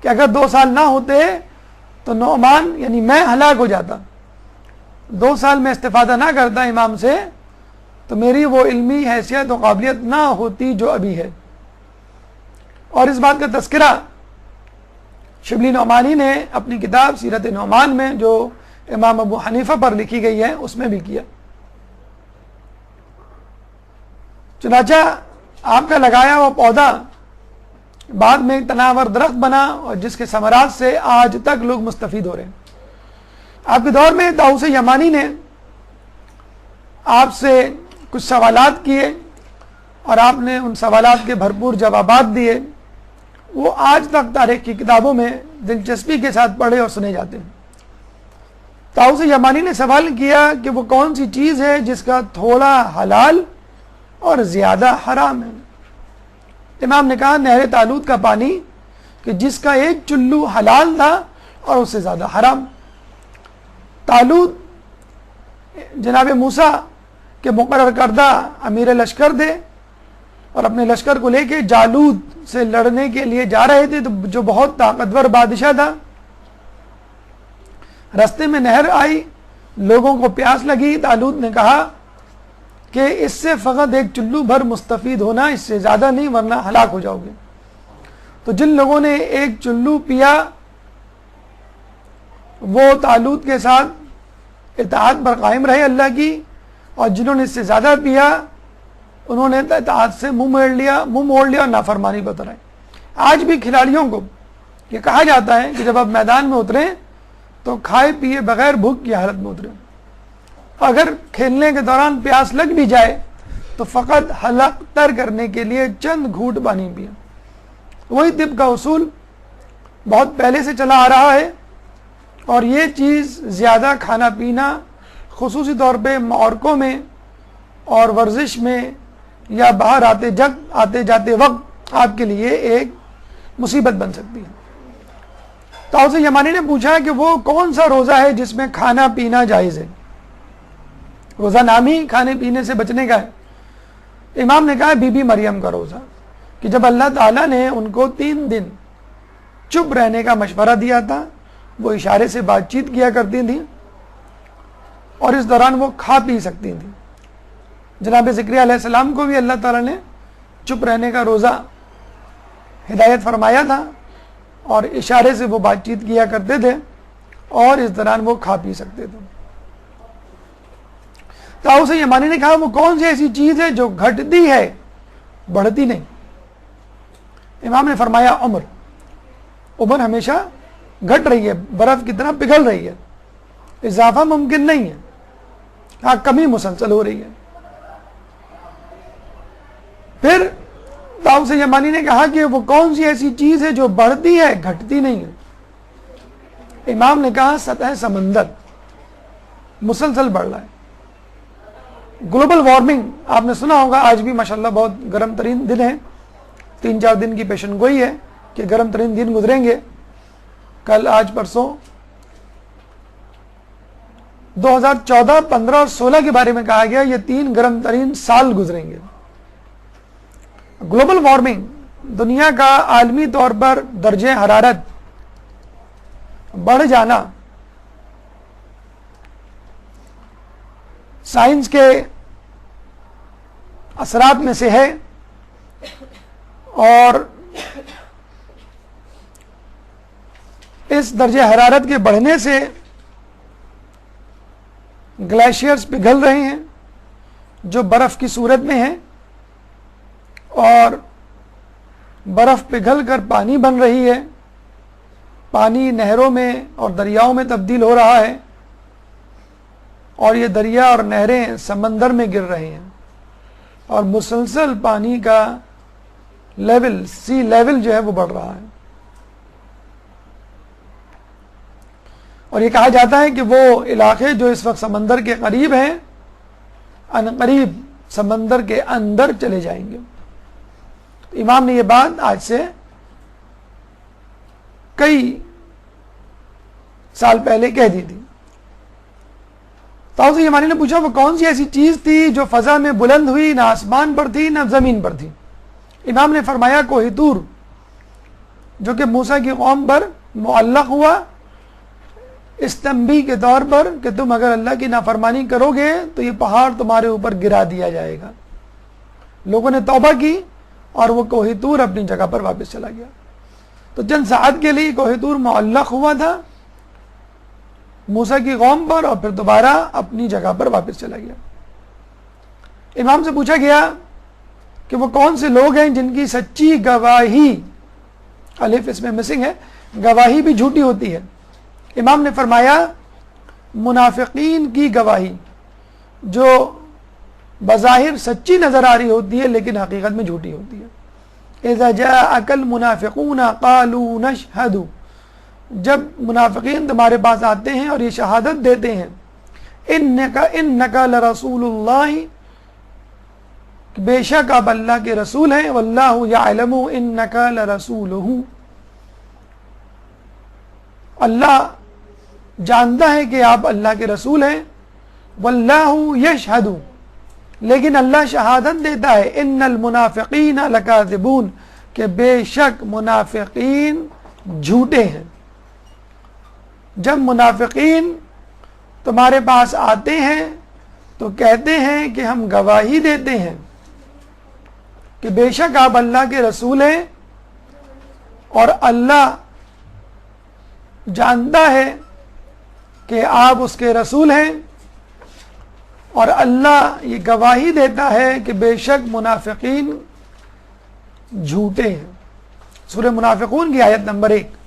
کہ اگر 2 سال نہ ہوتے تو نعمان یعنی میں ہلاک ہو جاتا. 2 سال میں استفادہ نہ کرتا امام سے تو میری وہ علمی حیثیت و قابلیت نہ ہوتی جو ابھی ہے. اور اس بات کا تذکرہ شبلی نعمانی نے اپنی کتاب سیرت نعمان میں جو امام ابو حنیفہ پر لکھی گئی ہے اس میں بھی کیا. چنانچہ آپ کا لگایا ہوا پودا بعد میں ایک تناور درخت بنا اور جس کے ثمرات سے آج تک لوگ مستفید ہو رہے ہیں. آپ کے دور میں طاؤس یمانی نے آپ سے کچھ سوالات کیے اور آپ نے ان سوالات کے بھرپور جوابات دیے. وہ آج تک تاریخ کی کتابوں میں دلچسپی کے ساتھ پڑھے اور سنے جاتے ہیں. طاؤس یمانی نے سوال کیا کہ وہ کون سی چیز ہے جس کا تھوڑا حلال اور زیادہ حرام ہے. امام نے کہا نہر طالوت کا پانی کہ جس کا ایک چلو حلال تھا اور اس سے زیادہ حرام. طالوت جناب موسیٰ کے مقرر کردہ امیر لشکر تھے اور اپنے لشکر کو لے کے جالوت سے لڑنے کے لیے جا رہے تھے جو بہت طاقتور بادشاہ تھا. رستے میں نہر آئی، لوگوں کو پیاس لگی. طالوت نے کہا کہ اس سے فقط ایک چلو بھر مستفید ہونا، اس سے زیادہ نہیں ورنہ ہلاک ہو جاؤ گے. تو جن لوگوں نے ایک چلو پیا وہ طالوت کے ساتھ اطاعت پر قائم رہے اللہ کی، اور جنہوں نے اس سے زیادہ پیا انہوں نے اطاعت سے منہ موڑ لیا اور نافرمانی بترائے. آج بھی کھلاڑیوں کو یہ کہا جاتا ہے کہ جب آپ میدان میں اتریں تو کھائے پیے بغیر بھوک کی حالت میں اتریں. اگر کھیلنے کے دوران پیاس لگ بھی جائے تو فقط حلق تر کرنے کے لیے چند گھونٹ پانی پئیں. وہی طب کا اصول بہت پہلے سے چلا آ رہا ہے، اور یہ چیز زیادہ کھانا پینا خصوصی طور پہ معرکوں میں اور ورزش میں یا باہر آتے جاتے وقت آپ کے لیے ایک مصیبت بن سکتی ہے. طاؤس یمانی نے پوچھا کہ وہ کون سا روزہ ہے جس میں کھانا پینا جائز ہے. روزہ نام ہی کھانے پینے سے بچنے کا ہے. امام نے کہا بی بی مریم کا روزہ کہ جب اللہ تعالیٰ نے ان کو 3 دن چپ رہنے کا مشورہ دیا تھا، وہ اشارے سے بات چیت کیا کرتی تھیں اور اس دوران وہ کھا پی سکتی تھیں. جناب زکریا علیہ السلام کو بھی اللہ تعالیٰ نے چپ رہنے کا روزہ ہدایت فرمایا تھا اور اشارے سے وہ بات چیت کیا کرتے تھے اور اس دوران وہ کھا پی سکتے تھے. طاؤس یمانی نے کہا وہ کون سی ایسی چیز ہے جو گھٹتی ہے بڑھتی نہیں. امام نے فرمایا عمر ہمیشہ گھٹ رہی ہے، برف کی طرح پگھل رہی ہے، اضافہ ممکن نہیں ہے. ہاں کمی مسلسل ہو رہی ہے. پھر طاؤس یمانی نے کہا کہ وہ کون سی ایسی چیز ہے جو بڑھتی ہے گھٹتی نہیں ہے؟ امام نے کہا سطح سمندر مسلسل بڑھ رہا ہے۔ گلوبل وارمنگ آپ نے سنا ہوگا، آج بھی ماشاءاللہ بہت گرم ترین دن ہے، 3-4 دن کی پیشن گوئی ہے کہ گرم ترین دن گزریں گے، کل آج پرسوں۔ 2014، 15 اور 16 کے بارے میں کہا گیا یہ 3 گرم ترین سال گزریں گے۔ گلوبل وارمنگ، دنیا کا عالمی طور پر درجہ حرارت بڑھ جانا، سائنس کے اثرات میں سے ہے، اور اس درجہ حرارت کے بڑھنے سے گلیشیئرز پگھل رہے ہیں جو برف کی صورت میں ہیں، اور برف پگھل کر پانی بن رہی ہے، پانی نہروں میں اور دریاؤں میں تبدیل ہو رہا ہے، اور یہ دریا اور نہریں سمندر میں گر رہے ہیں، اور مسلسل پانی کا لیول، سی لیول جو ہے وہ بڑھ رہا ہے۔ اور یہ کہا جاتا ہے کہ وہ علاقے جو اس وقت سمندر کے قریب ہیں ان قریب سمندر کے اندر چلے جائیں گے۔ امام نے یہ بات آج سے کئی سال پہلے کہہ دی تھی۔ طاؤس یمانی نے پوچھا وہ کون سی ایسی چیز تھی جو فضا میں بلند ہوئی، نہ آسمان پر تھی نہ زمین پر تھی؟ امام نے فرمایا کوہ طور، جو کہ موسیٰ کی قوم پر معلق ہوا اس تنبیہ کے طور پر کہ تم اگر اللہ کی نافرمانی کرو گے تو یہ پہاڑ تمہارے اوپر گرا دیا جائے گا۔ لوگوں نے توبہ کی اور وہ کوہ طور اپنی جگہ پر واپس چلا گیا۔ تو چند ساعت کے لیے کوہ طور معلق ہوا تھا موسیٰ کی قوم پر، اور پھر دوبارہ اپنی جگہ پر واپس چلا گیا۔ امام سے پوچھا گیا کہ وہ کون سے لوگ ہیں جن کی سچی گواہی، الف اس میں مسنگ ہے، گواہی بھی جھوٹی ہوتی ہے۔ امام نے فرمایا منافقین کی گواہی جو بظاہر سچی نظر آ رہی ہوتی ہے لیکن حقیقت میں جھوٹی ہوتی ہے۔ اذا جاءک المنافقون قالوا نشہد، جب منافقین تمہارے پاس آتے ہیں اور یہ شہادت دیتے ہیں انک لرسول اللہ، بے شک آپ اللہ کے رسول ہیں، واللہ یعلم انک لرسولہ، اللہ جانتا ہے کہ آپ اللہ کے رسول ہیں، واللہ یشہد، لیکن اللہ شہادت دیتا ہے ان المنافقین لکاذبون، کہ بے شک منافقین جھوٹے ہیں۔ جب منافقین تمہارے پاس آتے ہیں تو کہتے ہیں کہ ہم گواہی دیتے ہیں کہ بے شک آپ اللہ کے رسول ہیں، اور اللہ جانتا ہے کہ آپ اس کے رسول ہیں، اور اللہ یہ گواہی دیتا ہے کہ بے شک منافقین جھوٹے ہیں۔ سورہ منافقون کی آیت نمبر 1۔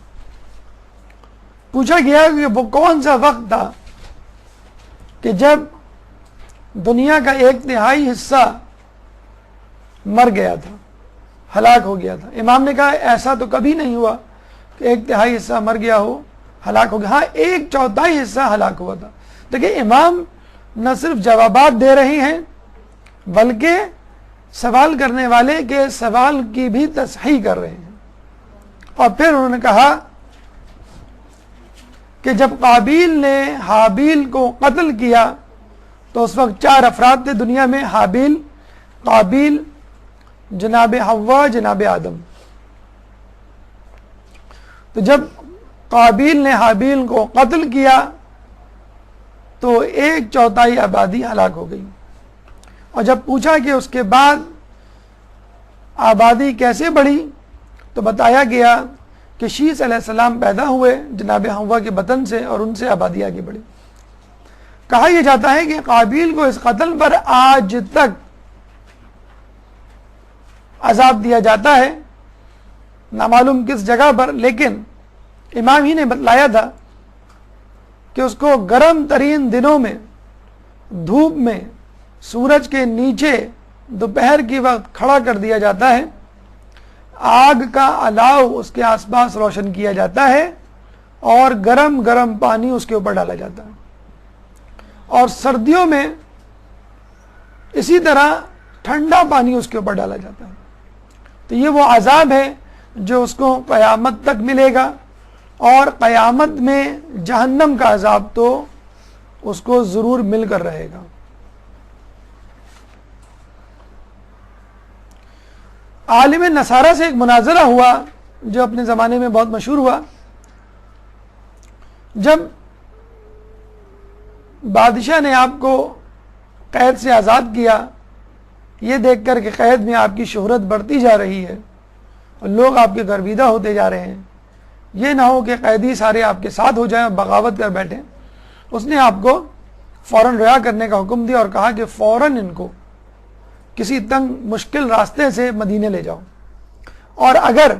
پوچھا گیا کہ وہ کون سا وقت تھا کہ جب دنیا کا 1/3 حصہ مر گیا تھا، ہلاک ہو گیا تھا؟ امام نے کہا ایسا تو کبھی نہیں ہوا کہ 1/3 حصہ مر گیا ہو، ہلاک ہو گیا۔ ہاں 1/4 حصہ ہلاک ہوا تھا۔ دیکھیں امام نہ صرف جوابات دے رہے ہیں بلکہ سوال کرنے والے کے سوال کی بھی تصحیح کر رہے ہیں۔ اور پھر انہوں نے کہا کہ جب قابیل نے حابیل کو قتل کیا تو اس وقت 4 افراد تھے دنیا میں، حابیل، قابیل، جناب حوا، جناب آدم۔ تو جب قابیل نے حابیل کو قتل کیا تو 1/4 آبادی ہلاک ہو گئی۔ اور جب پوچھا کہ اس کے بعد آبادی کیسے بڑھی تو بتایا گیا کہ شیس علیہ السلام پیدا ہوئے جناب حوا کے بطن سے، اور ان سے آبادی آگے بڑھی۔ کہا یہ جاتا ہے کہ قابیل کو اس قتل پر آج تک عذاب دیا جاتا ہے، نامعلوم کس جگہ پر، لیکن امام ہی نے بتلایا تھا کہ اس کو گرم ترین دنوں میں دھوپ میں سورج کے نیچے دوپہر کی وقت کھڑا کر دیا جاتا ہے، آگ کا الاؤ اس کے آس پاس روشن کیا جاتا ہے اور گرم گرم پانی اس کے اوپر ڈالا جاتا ہے، اور سردیوں میں اسی طرح ٹھنڈا پانی اس کے اوپر ڈالا جاتا ہے۔ تو یہ وہ عذاب ہے جو اس کو قیامت تک ملے گا، اور قیامت میں جہنم کا عذاب تو اس کو ضرور مل کر رہے گا۔ عالم نصارہ سے ایک مناظرہ ہوا جو اپنے زمانے میں بہت مشہور ہوا۔ جب بادشاہ نے آپ کو قید سے آزاد کیا، یہ دیکھ کر کہ قید میں آپ کی شہرت بڑھتی جا رہی ہے اور لوگ آپ کے گرویدہ ہوتے جا رہے ہیں، یہ نہ ہو کہ قیدی سارے آپ کے ساتھ ہو جائیں اور بغاوت کر بیٹھیں، اس نے آپ کو فوراً رہا کرنے کا حکم دیا اور کہا کہ فوراً ان کو کسی تنگ مشکل راستے سے مدینے لے جاؤ، اور اگر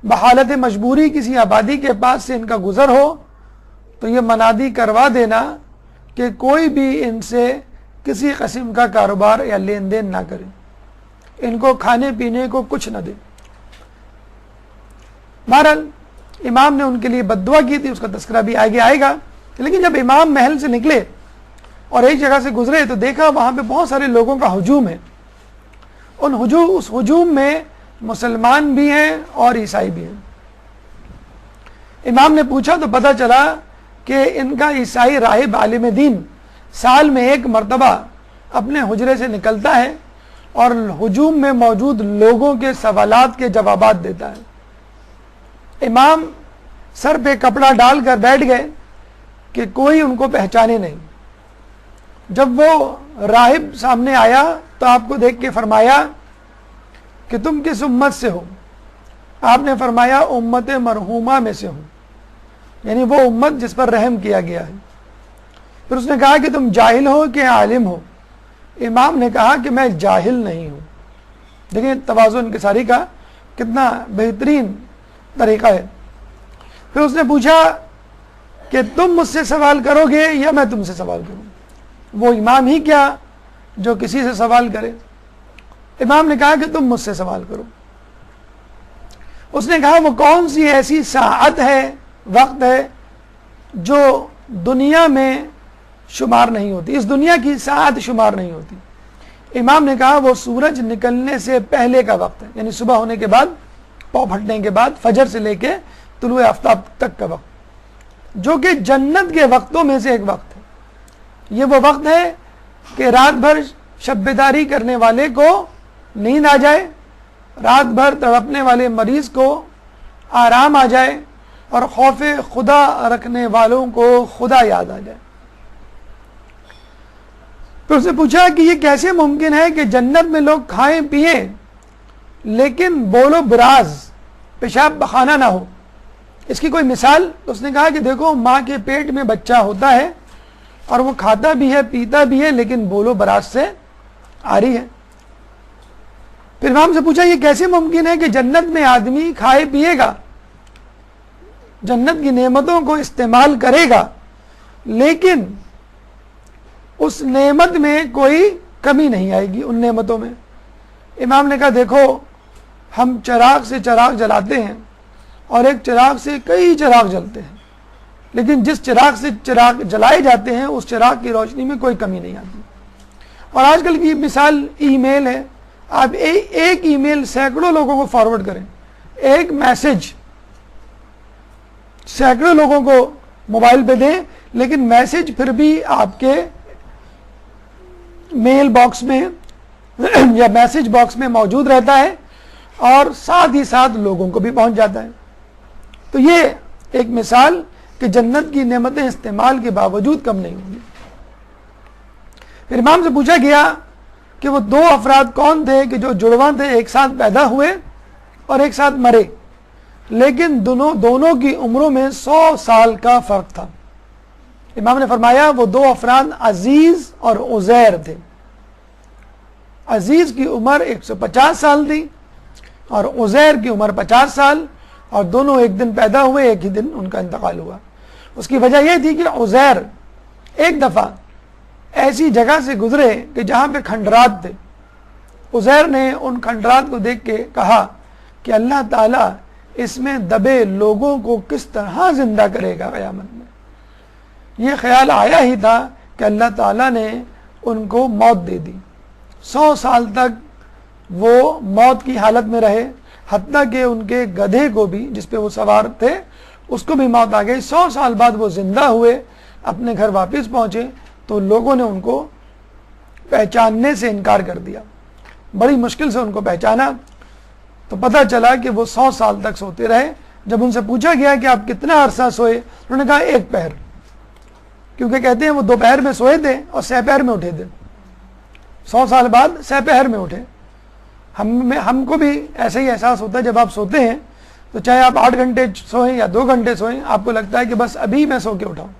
بحالت مجبوری کسی آبادی کے پاس سے ان کا گزر ہو تو یہ منادی کروا دینا کہ کوئی بھی ان سے کسی قسم کا کاروبار یا لین دین نہ کرے، ان کو کھانے پینے کو کچھ نہ دے۔ بہرحال امام نے ان کے لیے بد دعا کی تھی، اس کا تذکرہ بھی آگے آئے گا، لیکن جب امام محل سے نکلے اور ایک جگہ سے گزرے تو دیکھا وہاں پہ بہت سارے لوگوں کا ہجوم ہے۔ اس ہجوم میں مسلمان بھی ہیں اور عیسائی بھی ہیں۔ امام نے پوچھا تو پتہ چلا کہ ان کا عیسائی راہب عالم دین سال میں ایک مرتبہ اپنے حجرے سے نکلتا ہے اور ہجوم میں موجود لوگوں کے سوالات کے جوابات دیتا ہے۔ امام سر پہ کپڑا ڈال کر بیٹھ گئے کہ کوئی ان کو پہچانے نہیں۔ جب وہ راہب سامنے آیا تو آپ کو دیکھ کے فرمایا کہ تم کس امت سے ہو؟ آپ نے فرمایا امت مرحومہ میں سے ہوں، یعنی وہ امت جس پر رحم کیا گیا ہے۔ پھر اس نے کہا کہ تم جاہل ہو کہ عالم ہو؟ امام نے کہا کہ میں جاہل نہیں ہوں۔ دیکھیں تواضع انکساری کا کتنا بہترین طریقہ ہے۔ پھر اس نے پوچھا کہ تم مجھ سے سوال کرو گے یا میں تم سے سوال کروں؟ وہ امام ہی کیا جو کسی سے سوال کرے۔ امام نے کہا کہ تم مجھ سے سوال کرو۔ اس نے کہا وہ کون سی ایسی ساعت ہے، وقت ہے جو دنیا میں شمار نہیں ہوتی، اس دنیا کی ساعت شمار نہیں ہوتی؟ امام نے کہا وہ سورج نکلنے سے پہلے کا وقت ہے، یعنی صبح ہونے کے بعد، پاؤں پھٹنے کے بعد، فجر سے لے کے طلوع آفتاب تک کا وقت، جو کہ جنت کے وقتوں میں سے ایک وقت ہے۔ یہ وہ وقت ہے کہ رات بھر شب بیداری کرنے والے کو نیند آ جائے، رات بھر تڑپنے والے مریض کو آرام آ جائے، اور خوف خدا رکھنے والوں کو خدا یاد آ جائے۔ پھر اس نے پوچھا کہ یہ کیسے ممکن ہے کہ جنت میں لوگ کھائیں پیئیں لیکن بول و براز، پیشاب پخانہ نہ ہو؟ اس کی کوئی مثال؟ تو اس نے کہا کہ دیکھو ماں کے پیٹ میں بچہ ہوتا ہے اور وہ کھاتا بھی ہے پیتا بھی ہے لیکن بول و براز سے عاری ہے۔ پھر امام سے پوچھا یہ کیسے ممکن ہے کہ جنت میں آدمی کھائے پیے گا، جنت کی نعمتوں کو استعمال کرے گا، لیکن اس نعمت میں کوئی کمی نہیں آئے گی ان نعمتوں میں؟ امام نے کہا دیکھو ہم چراغ سے چراغ جلاتے ہیں اور ایک چراغ سے کئی چراغ جلتے ہیں، لیکن جس چراغ سے چراغ جلائے جاتے ہیں اس چراغ کی روشنی میں کوئی کمی نہیں آتی۔ اور آج کل کی مثال ای میل ہے، آپ ایک ای میل سینکڑوں لوگوں کو فارورڈ کریں، ایک میسج سینکڑوں لوگوں کو موبائل پہ دیں، لیکن میسج پھر بھی آپ کے میل باکس میں یا میسج باکس میں موجود رہتا ہے اور ساتھ ہی ساتھ لوگوں کو بھی پہنچ جاتا ہے۔ تو یہ ایک مثال کہ جنت کی نعمتیں استعمال کے باوجود کم نہیں ہوں گی۔ پھر امام سے پوچھا گیا کہ وہ دو افراد کون تھے کہ جو جڑواں تھے، ایک ساتھ پیدا ہوئے اور ایک ساتھ مرے، لیکن دونوں کی عمروں میں 100 سال کا فرق تھا۔ امام نے فرمایا وہ دو افراد عزیز اور عزیر تھے۔ عزیز کی عمر 150 سال تھی اور عزیر کی عمر 50 سال، اور دونوں ایک دن پیدا ہوئے، ایک ہی دن ان کا انتقال ہوا۔ اس کی وجہ یہ تھی کہ عزیر ایک دفعہ ایسی جگہ سے گزرے کہ جہاں پہ کھنڈرات تھے. عزیر نے ان کھنڈرات کو دیکھ کے کہا کہ اللہ تعالیٰ اس میں دبے لوگوں کو کس طرح زندہ کرے گا قیامت میں. یہ خیال آیا ہی تھا کہ اللہ تعالیٰ نے ان کو موت دے دی. 100 سال تک وہ موت کی حالت میں رہے، حتیٰ کہ ان کے گدھے کو بھی جس پہ وہ سوار تھے اس کو بھی موت آ گئی. 100 سال بعد وہ زندہ ہوئے، اپنے گھر واپس پہنچے تو لوگوں نے ان کو پہچاننے سے انکار کر دیا. بڑی مشکل سے ان کو پہچانا تو پتہ چلا کہ وہ 100 سال تک سوتے رہے. جب ان سے پوچھا گیا کہ آپ کتنا عرصہ سوئے، انہوں نے کہا 1 پہر، کیونکہ کہتے ہیں وہ 2 پہر میں سوئے تھے اور 6 پہر میں اٹھے تھے. 100 سال بعد 6 پہر میں اٹھے. ہم کو بھی ایسا ہی احساس ہوتا ہے جب آپ سوتے ہیں تو چاہے آپ 8 گھنٹے سوئیں یا 2 گھنٹے سوئیں، آپ کو لگتا ہے کہ بس ابھی میں سو کے اٹھا ہوں.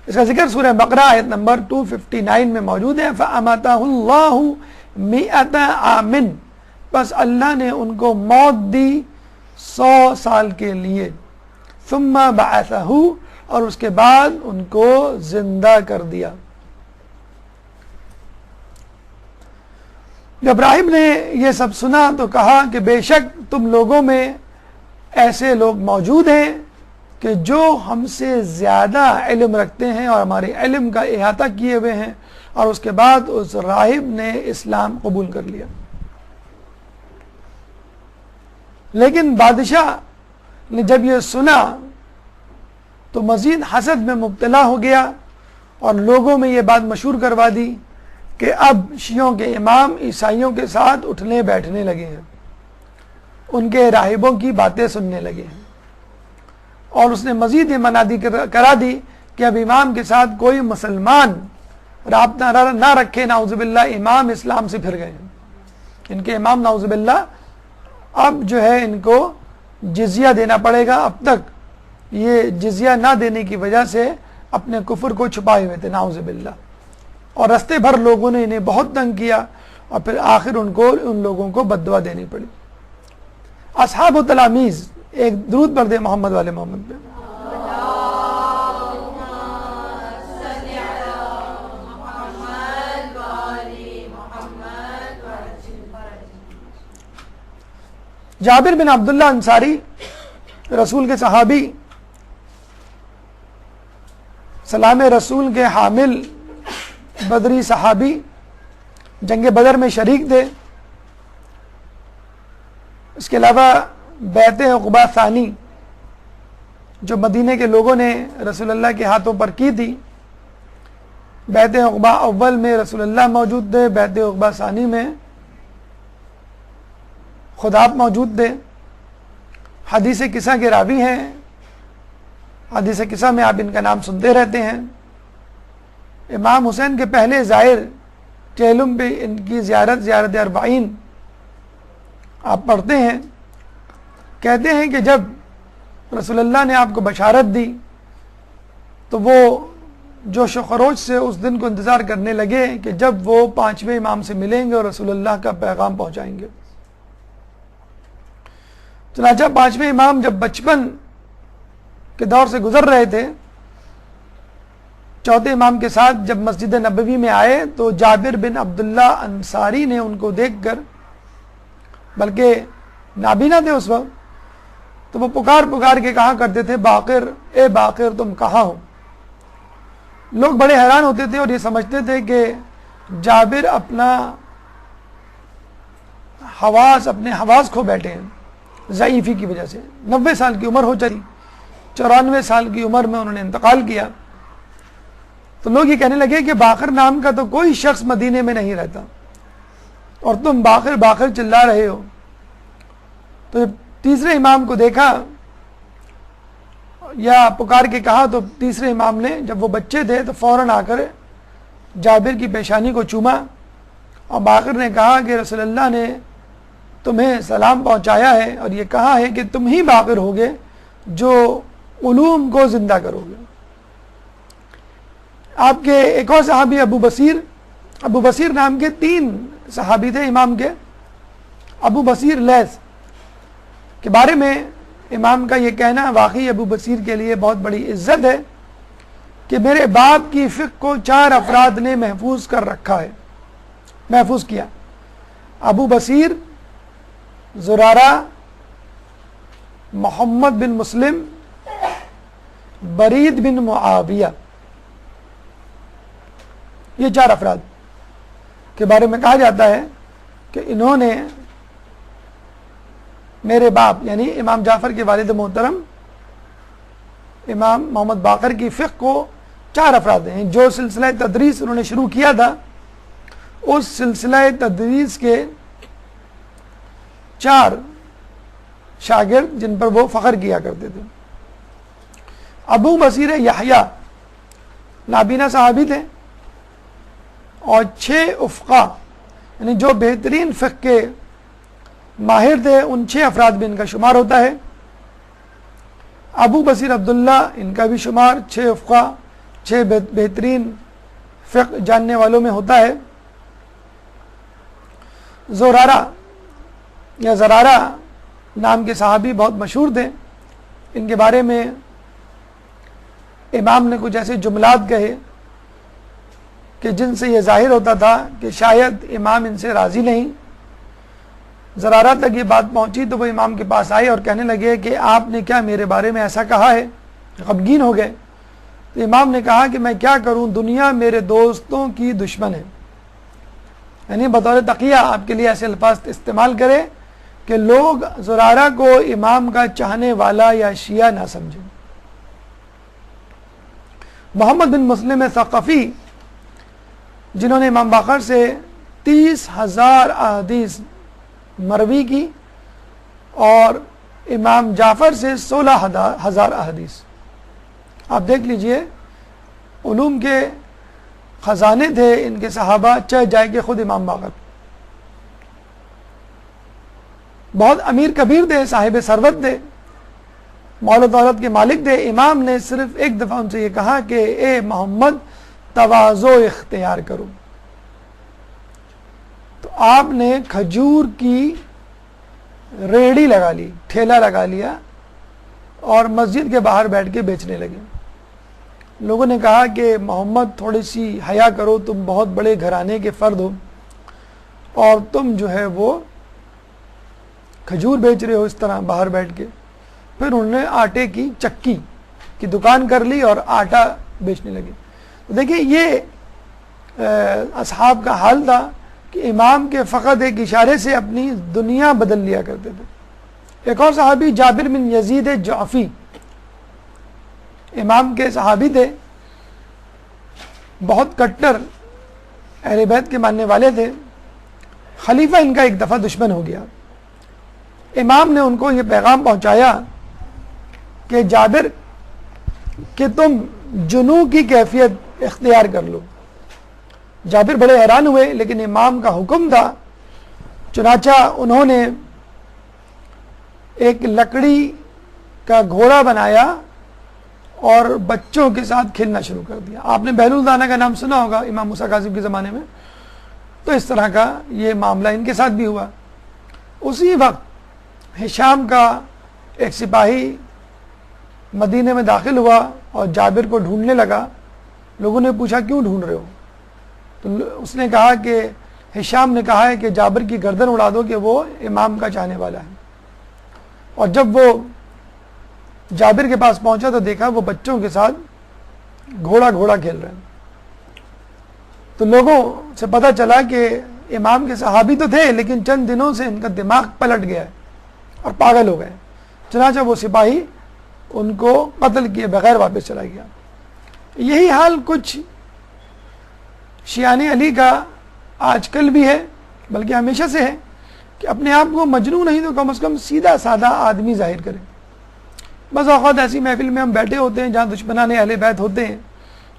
اس کا ذکر سورہ بقرہ آیت نمبر 259 میں موجود ہے. فَأَمَاتَهُ اللَّهُ 100 عَامٍ، بس اللہ نے ان کو موت دی 100 سال کے لیے. ثُمَّ بَعَثَهُ، اور اس کے بعد ان کو زندہ کر دیا. جب ابراہیم نے یہ سب سنا تو کہا کہ بے شک تم لوگوں میں ایسے لوگ موجود ہیں کہ جو ہم سے زیادہ علم رکھتے ہیں اور ہمارے علم کا احاطہ کیے ہوئے ہیں. اور اس کے بعد اس راہب نے اسلام قبول کر لیا. لیکن بادشاہ نے جب یہ سنا تو مزید حسد میں مبتلا ہو گیا اور لوگوں میں یہ بات مشہور کروا دی کہ اب شیعوں کے امام عیسائیوں کے ساتھ اٹھنے بیٹھنے لگے ہیں، ان کے راہبوں کی باتیں سننے لگے ہیں. اور اس نے مزید یہ منادی کرا دی کہ اب امام کے ساتھ کوئی مسلمان رابطہ نہ رکھے. نعوذ باللہ، امام اسلام سے پھر گئے ہیں. ان کے امام نعوذ باللہ اب جو ہے ان کو جزیہ دینا پڑے گا. اب تک یہ جزیہ نہ دینے کی وجہ سے اپنے کفر کو چھپائے ہوئے تھے نعوذ باللہ. اور رستے بھر لوگوں نے انہیں بہت تنگ کیا اور پھر آخر ان لوگوں کو بددعا دینی پڑی. اصحاب و تلامیذ، ایک درود پڑھ دے محمد والے محمد پہ. جابر بن عبداللہ انصاری، رسول کے صحابی، سلام رسول کے حامل بدری صحابی، جنگ بدر میں شریک تھے. اس کے علاوہ بیعت عقبہ ثانی جو مدینہ کے لوگوں نے رسول اللہ کے ہاتھوں پر کی تھی، بیعت عقبہ اول میں رسول اللہ موجود تھے، بیعت عقبہ ثانی میں خود آپ موجود تھے. حدیث قصہ کے راوی ہیں. حدیث قصہ میں آپ ان کا نام سنتے رہتے ہیں. امام حسین کے پہلے زائر چہلم پہ ان کی زیارت 40 آپ پڑھتے ہیں. کہتے ہیں کہ جب رسول اللہ نے آپ کو بشارت دی تو وہ جوش و خروش سے اس دن کو انتظار کرنے لگے کہ جب وہ 5ویں امام سے ملیں گے اور رسول اللہ کا پیغام پہنچائیں گے. چنانچہ 5ویں امام جب بچپن کے دور سے گزر رہے تھے، 4تھے امام کے ساتھ جب مسجد نبوی میں آئے تو جابر بن عبداللہ انصاری نے ان کو دیکھ کر، بلکہ نابینا تھے اس وقت، تو وہ پکار کے کہا کرتے تھے باقر، اے باقر تم کہاں ہو. لوگ بڑے حیران ہوتے تھے اور یہ سمجھتے تھے کہ جابر اپنے حواس کھو بیٹھے ہیں ضعیفی کی وجہ سے. 90 سال کی عمر ہو چلی، 94 سال کی عمر میں انہوں نے انتقال کیا. تو لوگ یہ کہنے لگے کہ باقر نام کا تو کوئی شخص مدینے میں نہیں رہتا اور تم باقر باقر چلا رہے ہو. تو جب تیسرے امام کو دیکھا یا پکار کے کہا تو تیسرے امام نے، جب وہ بچے تھے تو فوراً آ کر جابر کی پیشانی کو چوما اور باقر نے کہا کہ رسول اللہ نے تمہیں سلام پہنچایا ہے اور یہ کہا ہے کہ تم ہی باقر ہوگے جو علوم کو زندہ کرو گے. آپ کے ایک اور صحابی ابو بصیر نام کے 3 صحابی تھے امام کے. ابو بصیر لیث کے بارے میں امام کا یہ کہنا واقعی ابو بصیر کے لیے بہت بڑی عزت ہے کہ میرے باپ کی فقہ کو 4 افراد نے محفوظ کر رکھا ہے، محفوظ کیا: ابو بصیر، زرارہ، محمد بن مسلم، برید بن معاویہ. یہ 4 افراد کے بارے میں کہا جاتا ہے کہ انہوں نے میرے باپ یعنی امام جعفر کے والد محترم امام محمد باقر کی فقہ کو 4 افراد ہیں. جو سلسلہ تدریس انہوں نے شروع کیا تھا، اس سلسلہ تدریس کے 4 شاگرد جن پر وہ فخر کیا کرتے تھے. ابو بصیر یحییٰ نابینا صحابی تھے، اور 6 افقہ یعنی جو بہترین فقہ کے ماہر تھے ان 6 افراد میں ان کا شمار ہوتا ہے. ابو بصیر عبداللہ، ان کا بھی شمار 6 افقہ 6 بہترین فقہ جاننے والوں میں ہوتا ہے. زرارہ یا زرارہ نام کے صحابی بہت مشہور تھے. ان کے بارے میں امام نے کچھ ایسے جملات کہے کہ جن سے یہ ظاہر ہوتا تھا کہ شاید امام ان سے راضی نہیں. زرارہ تک یہ بات پہنچی تو وہ امام کے پاس آئے اور کہنے لگے کہ آپ نے کیا میرے بارے میں ایسا کہا ہے؟ غمگین ہو گئے. تو امام نے کہا کہ میں کیا کروں، دنیا میرے دوستوں کی دشمن ہے. یعنی بطور تقیہ آپ کے لیے ایسے الفاظ استعمال کرے کہ لوگ زرارہ کو امام کا چاہنے والا یا شیعہ نہ سمجھیں. محمد بن مسلم ثقفی، جنہوں نے امام باقر سے 30,000 احادیث مروی کی اور امام جعفر سے 16,000 احادیث. آپ دیکھ لیجئے علوم کے خزانے تھے ان کے صحابہ، چاہے جائے کہ خود امام باقر. بہت امیر کبیر تھے، صاحب ثروت تھے، مال و دولت کے مالک تھے. امام نے صرف ایک دفعہ ان سے یہ کہا کہ اے محمد تواضع اختیار کرو. تو آپ نے کھجور کی ریڑھی لگا لی، ٹھیلا لگا لیا اور مسجد کے باہر بیٹھ کے بیچنے لگے. لوگوں نے کہا کہ محمد تھوڑی سی حیا کرو، تم بہت بڑے گھرانے کے فرد ہو اور تم جو ہے وہ کھجور بیچ رہے ہو اس طرح باہر بیٹھ کے. پھر انہوں نے آٹے کی چکی کی دکان کر لی اور آٹا بیچنے لگے. دیکھیں یہ اصحاب کا حال تھا کہ امام کے فقط ایک اشارے سے اپنی دنیا بدل لیا کرتے تھے. ایک اور صحابی جابر بن یزید جعفی امام کے صحابی تھے، بہت کٹر اہل بیت کے ماننے والے تھے. خلیفہ ان کا ایک دفعہ دشمن ہو گیا. امام نے ان کو یہ پیغام پہنچایا کہ جابر کہ تم جنو کی کیفیت اختیار کر لو. جابر بڑے حیران ہوئے، لیکن امام کا حکم تھا. چنانچہ انہوں نے ایک لکڑی کا گھوڑا بنایا اور بچوں کے ساتھ کھیلنا شروع کر دیا. آپ نے بہلول دانہ کا نام سنا ہوگا امام موسیٰ کاظم کے زمانے میں. تو اس طرح کا یہ معاملہ ان کے ساتھ بھی ہوا. اسی وقت ہشام کا ایک سپاہی مدینے میں داخل ہوا اور جابر کو ڈھونڈنے لگا. لوگوں نے پوچھا کیوں ڈھونڈ رہے ہو؟ تو اس نے کہا کہ ہشام نے کہا ہے کہ جابر کی گردن اڑا دو کہ وہ امام کا چاہنے والا ہے. اور جب وہ جابر کے پاس پہنچا تو دیکھا وہ بچوں کے ساتھ گھوڑا کھیل رہے ہیں. تو لوگوں سے پتہ چلا کہ امام کے صحابی تو تھے لیکن چند دنوں سے ان کا دماغ پلٹ گیا ہے اور پاگل ہو گئے. چنانچہ وہ سپاہی ان کو قتل کیے بغیر واپس چلا گیا. یہی حال کچھ شیعان علی کا آج کل بھی ہے، بلکہ ہمیشہ سے ہے، کہ اپنے آپ کو مجنون نہیں تو کم از کم سیدھا سادہ آدمی ظاہر کریں. بس اوقات ایسی محفل میں ہم بیٹھے ہوتے ہیں جہاں دشمنان اہل بیت ہوتے ہیں،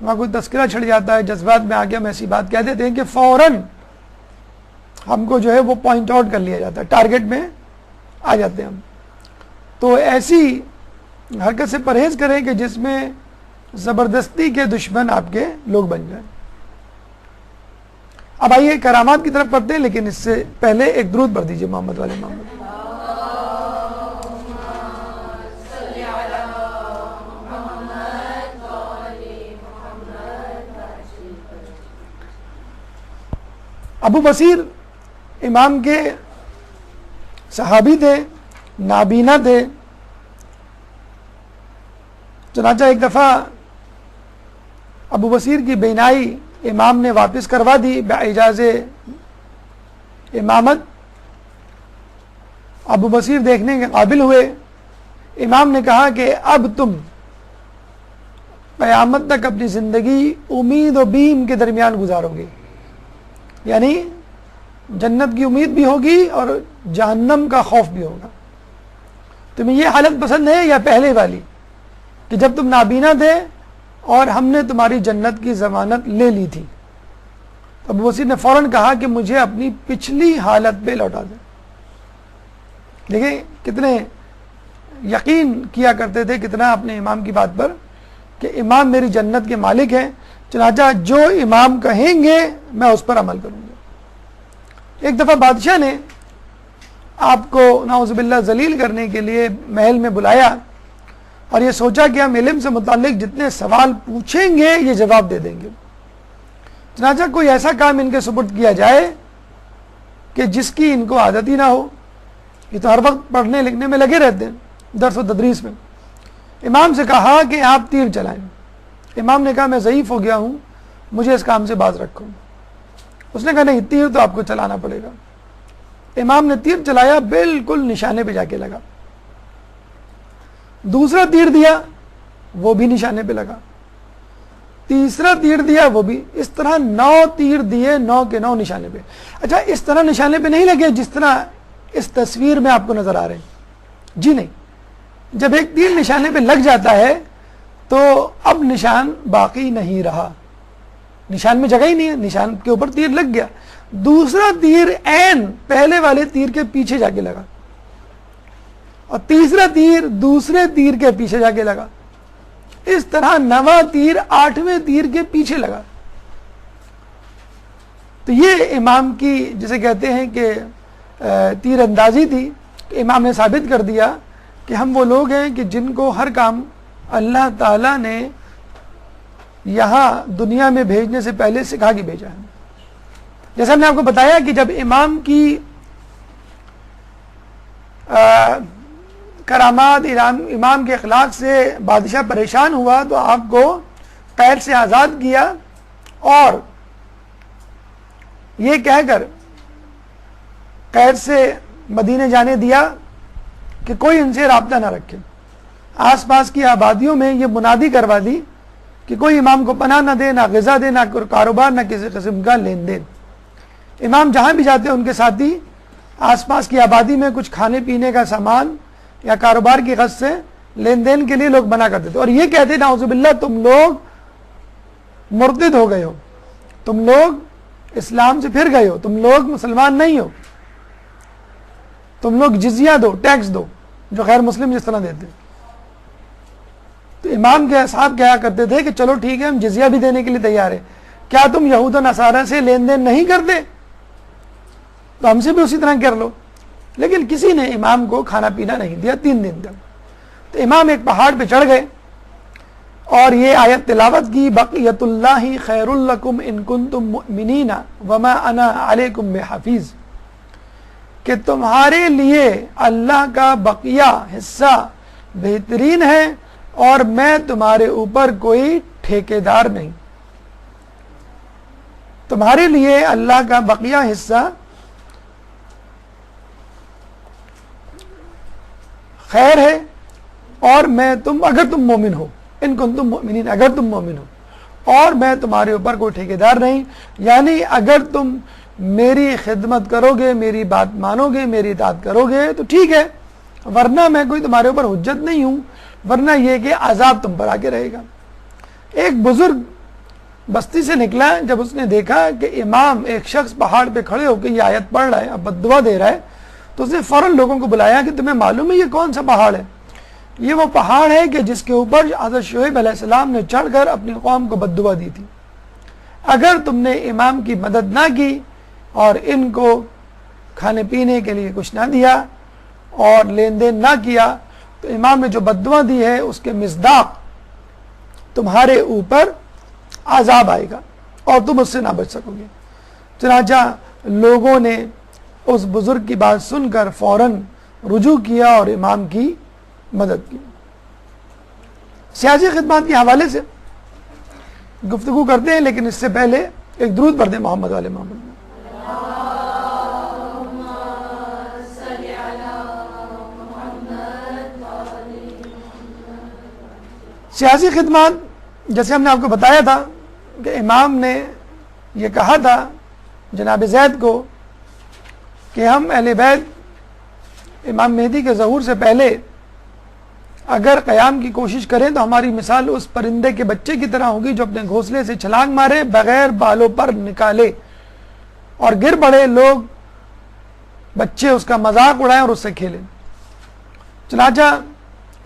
وہاں کوئی تذکرہ چھڑ جاتا ہے، جذبات میں آ کے ہم ایسی بات کہہ دیتے ہیں کہ فوراً ہم کو جو ہے وہ پوائنٹ آؤٹ کر لیا جاتا ہے، ٹارگٹ میں آ جاتے ہیں ہم. تو ایسی حرکت سے پرہیز کریں کہ جس میں زبردستی کے دشمن آپ کے لوگ بن جائیں. اب آئیے کرامات کی طرف پڑھتے ہیں، لیکن اس سے پہلے ایک درود پڑھ دیجیے محمد والے محمد. ابو بصیر امام کے صحابی تھے، نابینا تھے. چنانچہ ایک دفعہ ابو بصیر کی بینائی امام نے واپس کروا دی باعجاز امامت. ابو بصیر دیکھنے کے قابل ہوئے. امام نے کہا کہ اب تم قیامت تک اپنی زندگی امید و بیم کے درمیان گزارو گے، یعنی جنت کی امید بھی ہوگی اور جہنم کا خوف بھی ہوگا. تمہیں یہ حالت پسند ہے یا پہلے والی کہ جب تم نابینا تھے اور ہم نے تمہاری جنت کی ضمانت لے لی تھی؟ تو ابو بصیر نے فوراً کہا کہ مجھے اپنی پچھلی حالت پہ لوٹا دیں. دیکھیں کتنے یقین کیا کرتے تھے، کتنا اپنے امام کی بات پر کہ امام میری جنت کے مالک ہیں، چنانچہ جو امام کہیں گے میں اس پر عمل کروں گا. ایک دفعہ بادشاہ نے آپ کو نعوذ باللہ ذلیل کرنے کے لیے محل میں بلایا اور یہ سوچا کہ ہم علم سے متعلق جتنے سوال پوچھیں گے یہ جواب دے دیں گے. چنانچہ کوئی ایسا کام ان کے سپرد کیا جائے کہ جس کی ان کو عادت ہی نہ ہو. یہ تو ہر وقت پڑھنے لکھنے میں لگے رہتے ہیں، درس و تدریس میں. امام سے کہا کہ آپ تیر چلائیں. امام نے کہا میں ضعیف ہو گیا ہوں، مجھے اس کام سے باز رکھو. اس نے کہا نہیں، تیر تو آپ کو چلانا پڑے گا. امام نے تیر چلایا، بالکل نشانے پہ جا کے لگا. دوسرا تیر دیا، وہ بھی نشانے پہ لگا. تیسرا تیر دیا، وہ بھی. اس طرح 9 تیر دیے، 9 کے 9 نشانے پہ. اچھا، اس طرح نشانے پہ نہیں لگے جس طرح اس تصویر میں آپ کو نظر آ رہے ہیں. جی نہیں، جب ایک تیر نشانے پہ لگ جاتا ہے تو اب نشان باقی نہیں رہا، نشان میں جگہ ہی نہیں ہے، نشان کے اوپر تیر لگ گیا. دوسرا تیر عین پہلے والے تیر کے پیچھے جا کے لگا اور تیسرا تیر دوسرے تیر کے پیچھے جا کے لگا. اس طرح 9واں تیر 8ویں تیر کے پیچھے لگا. تو یہ امام کی جسے کہتے ہیں کہ تیر اندازی تھی. امام نے ثابت کر دیا کہ ہم وہ لوگ ہیں کہ جن کو ہر کام اللہ تعالیٰ نے یہاں دنیا میں بھیجنے سے پہلے سکھا کے بھیجا ہے. جیسا ہم نے آپ کو بتایا کہ جب امام کی کرامات، امام کے اخلاق سے بادشاہ پریشان ہوا تو آپ کو قید سے آزاد کیا اور یہ کہہ کر قید سے مدینے جانے دیا کہ کوئی ان سے رابطہ نہ رکھے. آس پاس کی آبادیوں میں یہ منادی کروا دی کہ کوئی امام کو پناہ نہ دے، نہ غذا دے، نہ کاروبار، نہ کسی قسم کا لین دین. امام جہاں بھی جاتے ہیں ان کے ساتھی آس پاس کی آبادی میں کچھ کھانے پینے کا سامان یا کاروبار کی غرض سے لین دین کے لیے لوگ منع کرتے تھے اور یہ کہتے نعوذ باللہ تم لوگ مرتد ہو گئے ہو، تم لوگ اسلام سے پھر گئے ہو، تم لوگ مسلمان نہیں ہو، تم لوگ جزیہ دو، ٹیکس دو، جو غیر مسلم جس طرح دیتے. تو امام کے اصحاب کہا کرتے تھے کہ چلو ٹھیک ہے، ہم جزیہ بھی دینے کے لیے تیار ہیں، کیا تم یہود و نصارہ سے لین دین نہیں کرتے تو ہم سے بھی اسی طرح کر لو. لیکن کسی نے امام کو کھانا پینا نہیں دیا 3 دن تک. تو امام ایک پہاڑ پہ چڑھ گئے اور یہ آیت تلاوت کی، بقیت اللہ خیر لکم ان کنتم مؤمنین وما انا علیکم بحفیظ، کہ تمہارے لیے اللہ کا بقیہ حصہ بہترین ہے اور میں تمہارے اوپر کوئی ٹھیکیدار نہیں. تمہارے لیے اللہ کا بقیہ حصہ خیر ہے اور میں اگر تم مومن ہو، ان کنتم مؤمنین، اگر تم مومن ہو، اور میں تمہارے اوپر کوئی ٹھیکیدار نہیں. یعنی اگر تم میری خدمت کرو گے، میری بات مانو گے، میری اطاعت کرو گے تو ٹھیک ہے، ورنہ میں کوئی تمہارے اوپر حجت نہیں ہوں، ورنہ یہ کہ عذاب تم پر آ کے رہے گا. ایک بزرگ بستی سے نکلا، جب اس نے دیکھا کہ امام ایک شخص پہاڑ پہ کھڑے ہو کے یہ آیت پڑھ رہا ہے، اب بد دعا دے رہا ہے، تو اس نے فوراً لوگوں کو بلایا کہ تمہیں معلوم ہے یہ کون سا پہاڑ ہے؟ یہ وہ پہاڑ ہے کہ جس کے اوپر حضرت شعیب علیہ السلام نے چڑھ کر اپنی قوم کو بد دعا دی تھی. اگر تم نے امام کی مدد نہ کی اور ان کو کھانے پینے کے لیے کچھ نہ دیا اور لین دین نہ کیا تو امام نے جو بد دعا دی ہے اس کے مصداق تمہارے اوپر عذاب آئے گا اور تم اس سے نہ بچ سکو گے. چنانچہ لوگوں نے اس بزرگ کی بات سن کر فوراً رجوع کیا اور امام کی مدد کی۔ سیاسی خدمات کے حوالے سے گفتگو کرتے ہیں، لیکن اس سے پہلے ایک درود پڑھتے ہیں محمد والے محمد۔ سیاسی خدمات، جیسے ہم نے آپ کو بتایا تھا کہ امام نے یہ کہا تھا جناب زید کو کہ ہم اہل بیت امام مہدی کے ظہور سے پہلے اگر قیام کی کوشش کریں تو ہماری مثال اس پرندے کے بچے کی طرح ہوگی جو اپنے گھونسلے سے چھلانگ مارے، بغیر بالوں پر نکالے اور گر پڑے، لوگ بچے اس کا مذاق اڑائیں اور اس سے کھیلیں۔ چنانچہ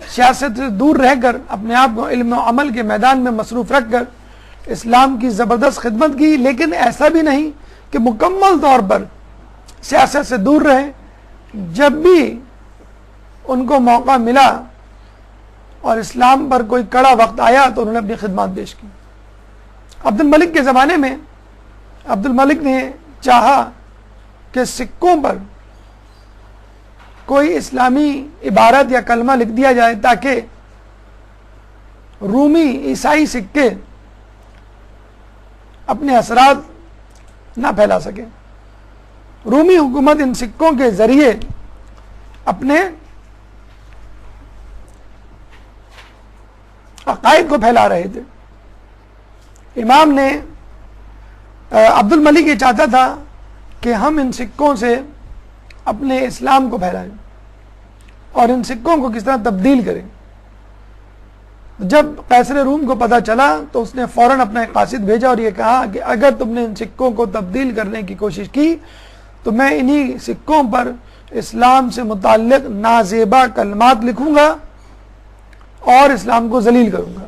سیاست سے دور رہ کر اپنے آپ کو علم و عمل کے میدان میں مصروف رکھ کر اسلام کی زبردست خدمت کی، لیکن ایسا بھی نہیں کہ مکمل طور پر سیاست سے دور رہے۔ جب بھی ان کو موقع ملا اور اسلام پر کوئی کڑا وقت آیا تو انہوں نے اپنی خدمات پیش کی۔ عبد الملک کے زمانے میں عبد الملک نے چاہا کہ سکوں پر کوئی اسلامی عبارت یا کلمہ لکھ دیا جائے تاکہ رومی عیسائی سکے اپنے اثرات نہ پھیلا سکے۔ رومی حکومت ان سکوں کے ذریعے اپنے عقائد کو پھیلا رہے تھے۔ امام نے عبد الملک یہ چاہتا تھا کہ ہم ان سکوں سے اپنے اسلام کو پھیلائیں اور ان سکوں کو کس طرح تبدیل کریں۔ جب قیصر روم کو پتہ چلا تو اس نے فوراً اپنا ایک قاصد بھیجا اور یہ کہا کہ اگر تم نے ان سکوں کو تبدیل کرنے کی کوشش کی تو میں انہی سکوں پر اسلام سے متعلق نازیبا کلمات لکھوں گا اور اسلام کو ذلیل کروں گا۔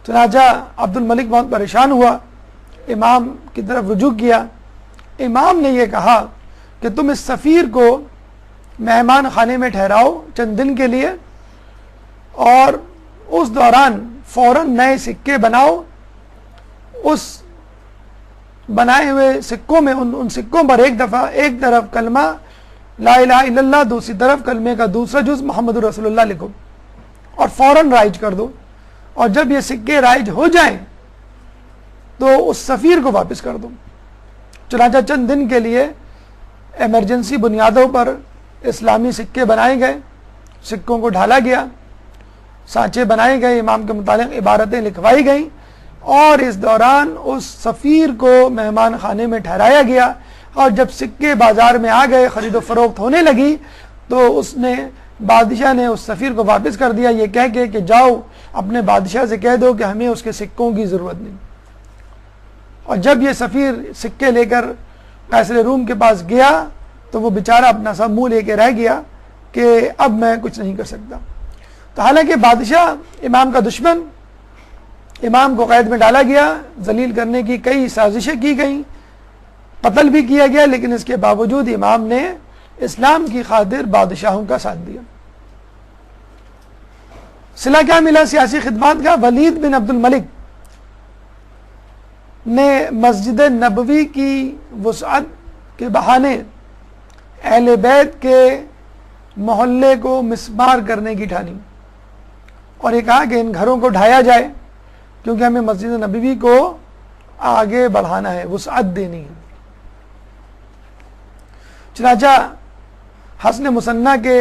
چنانچہ عبد الملک بہت پریشان ہوا، امام کی طرف رجوع کیا۔ امام نے یہ کہا کہ تم اس سفیر کو مہمان خانے میں ٹھہراؤ چند دن کے لیے اور اس دوران فوراً نئے سکے بناؤ۔ اس بنائے ہوئے سکوں میں ان سکوں پر ایک طرف کلمہ لا الہ الا اللہ، دوسری طرف کلمے کا دوسرا جز محمد رسول اللہ لکھو اور فوراً رائج کر دو، اور جب یہ سکے رائج ہو جائیں تو اس سفیر کو واپس کر دو۔ چنانچہ چند دن کے لیے ایمرجنسی بنیادوں پر اسلامی سکے بنائے گئے، سکوں کو ڈھالا گیا، سانچے بنائے گئے، امام کے متعلق عبارتیں لکھوائی گئیں، اور اس دوران اس سفیر کو مہمان خانے میں ٹھہرایا گیا، اور جب سکے بازار میں آ گئے، خرید و فروخت ہونے لگی، تو بادشاہ نے اس سفیر کو واپس کر دیا یہ کہہ کے کہ جاؤ اپنے بادشاہ سے کہہ دو کہ ہمیں اس کے سکوں کی ضرورت نہیں۔ اور جب یہ سفیر سکے لے کر قیصر روم کے پاس گیا تو وہ بیچارہ اپنا سب منہ لے کے رہ گیا کہ اب میں کچھ نہیں کر سکتا۔ تو حالانکہ بادشاہ امام کا دشمن، امام کو قید میں ڈالا گیا، ذلیل کرنے کی کئی سازشیں کی گئیں، قتل بھی کیا گیا، لیکن اس کے باوجود امام نے اسلام کی خاطر بادشاہوں کا ساتھ دیا۔ صلہ کیا ملا سیاسی خدمات کا؟ ولید بن عبد الملک نے مسجد نبوی کی وسعت کے بہانے اہل بیت کے محلے کو مسمار کرنے کی ٹھانی اور یہ کہا کہ ان گھروں کو ڈھایا جائے کیونکہ ہمیں مسجد نبوی کو آگے بڑھانا ہے، وسعت دینی ہے۔ چنانچہ حسن مصنع کے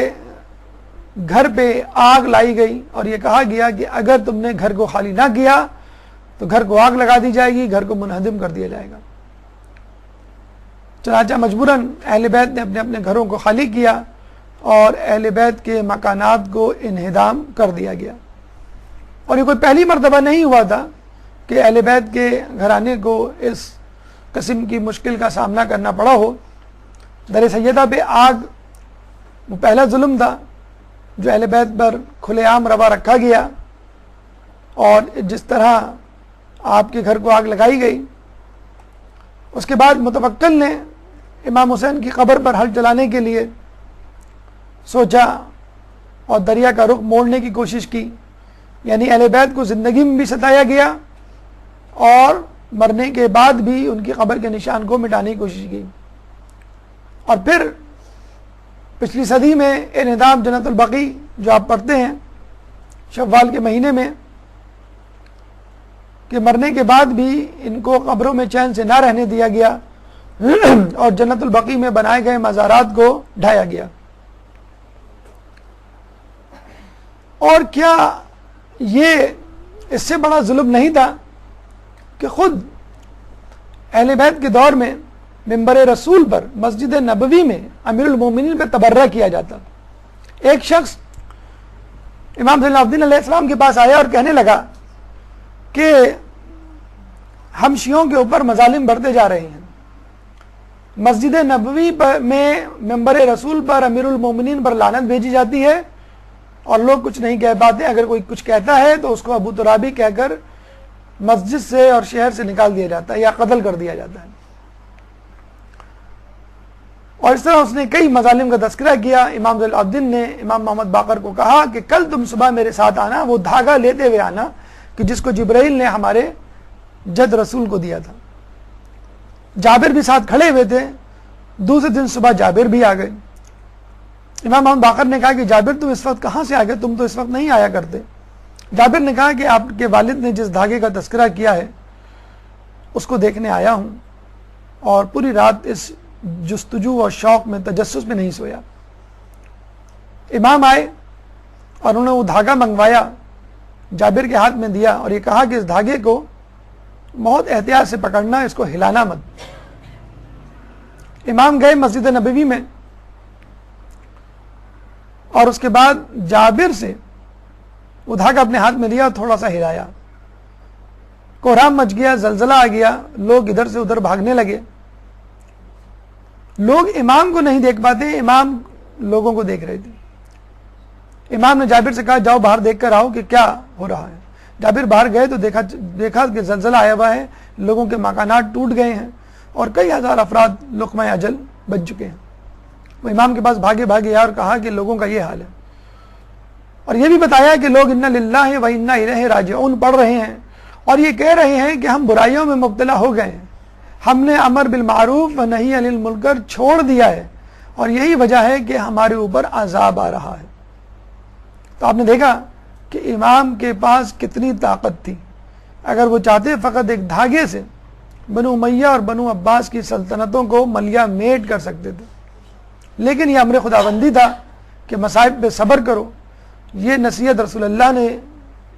گھر پہ آگ لائی گئی اور یہ کہا گیا کہ اگر تم نے گھر کو خالی نہ کیا تو گھر کو آگ لگا دی جائے گی، گھر کو منہدم کر دیا جائے گا۔ چنانچہ مجبوراً اہل بیت نے اپنے اپنے گھروں کو خالی کیا اور اہل بیت کے مکانات کو انہدام کر دیا گیا۔ اور یہ کوئی پہلی مرتبہ نہیں ہوا تھا کہ اہل بیت کے گھرانے کو اس قسم کی مشکل کا سامنا کرنا پڑا ہو۔ در سیدہ پہ آگ وہ پہلا ظلم تھا جو اہل بیت پر کھلے عام روا رکھا گیا، اور جس طرح آپ کے گھر کو آگ لگائی گئی۔ اس کے بعد متوکل نے امام حسین کی قبر پر ہل چلانے کے لیے سوچا اور دریا کا رخ موڑنے کی کوشش کی، یعنی اہل بیت کو زندگی میں بھی ستایا گیا اور مرنے کے بعد بھی ان کی قبر کے نشان کو مٹانے کی کوشش کی. اور پھر پچھلی صدی میں انہدام جنت البقیع جو آپ پڑھتے ہیں شوال کے مہینے میں کہ مرنے کے بعد بھی ان کو قبروں میں چین سے نہ رہنے دیا گیا اور جنت البقیع میں بنائے گئے مزارات کو ڈھایا گیا. اور کیا یہ اس سے بڑا ظلم نہیں تھا کہ خود اہل بیت کے دور میں منبر رسول پر مسجد نبوی میں امیر المومنین پہ تبرہ کیا جاتا. ایک شخص امام زین العابدین علیہ السلام کے پاس آیا اور کہنے لگا کہ ہم شیعوں کے اوپر مظالم بڑھتے جا رہے ہیں. مسجد نبوی میں منبر رسول پر امیر المومنین پر لعنت بھیجی جاتی ہے اور لوگ کچھ نہیں کہہ پاتے. اگر کوئی کچھ کہتا ہے تو اس کو ابو ترابی کہہ کر مسجد سے اور شہر سے نکال دیا جاتا ہے یا قتل کر دیا جاتا ہے. اور اس طرح اس نے کئی مظالم کا تذکرہ کیا. امام زین العابدین نے امام محمد باقر کو کہا کہ کل تم صبح میرے ساتھ آنا, وہ دھاگا لیتے ہوئے آنا کہ جس کو جبرائیل نے ہمارے جد رسول کو دیا تھا. جابر بھی ساتھ کھڑے ہوئے تھے. دوسرے دن صبح جابر بھی آ گئے. امام محمد باقر نے کہا کہ جابر تم اس وقت کہاں سے آ گئے, تم تو اس وقت نہیں آیا کرتے. جابر نے کہا کہ آپ کے والد نے جس دھاگے کا تذکرہ کیا ہے اس کو دیکھنے آیا ہوں اور پوری رات اس جستجو اور شوق میں تجسس میں نہیں سویا. امام آئے اور انہوں نے وہ دھاگا منگوایا, جابر کے ہاتھ میں دیا اور یہ کہا کہ اس دھاگے کو بہت احتیاط سے پکڑنا, اس کو ہلانا مت. امام گئے مسجد نبوی میں اور اس کے بعد جابر سے وہ دھاگا اپنے ہاتھ میں لیا اور تھوڑا سا ہلایا. کوہرام مچ گیا, زلزلہ آ گیا, لوگ ادھر سے ادھر بھاگنے لگے. لوگ امام کو نہیں دیکھ پاتے, امام لوگوں کو دیکھ رہے تھے. امام نے جابر سے کہا جاؤ باہر دیکھ کر آؤ کہ کیا ہو رہا ہے. جابر باہر گئے تو دیکھا کہ زلزلہ آیا ہوا ہے, لوگوں کے مکانات ٹوٹ گئے ہیں اور کئی ہزار افراد لقمہ اجل بن چکے ہیں. وہ امام کے پاس بھاگے آیا اور کہا کہ لوگوں کا یہ حال ہے, اور یہ بھی بتایا کہ لوگ انا للہ و انا الیہ راجعون پڑھ رہے ہیں اور یہ کہہ رہے ہیں کہ ہم برائیوں میں مبتلا ہو گئے ہیں, ہم نے امر بالمعروف و نہی عن المنکر چھوڑ دیا ہے اور یہی وجہ ہے کہ ہمارے اوپر عذاب آ رہا ہے. تو آپ نے دیکھا کہ امام کے پاس کتنی طاقت تھی. اگر وہ چاہتے فقط ایک دھاگے سے بنو امیہ اور بنو عباس کی سلطنتوں کو ملیا میٹ کر سکتے تھے, لیکن یہ امر خداوندی تھا کہ مصائب پہ صبر کرو. یہ نصیحت رسول اللہ نے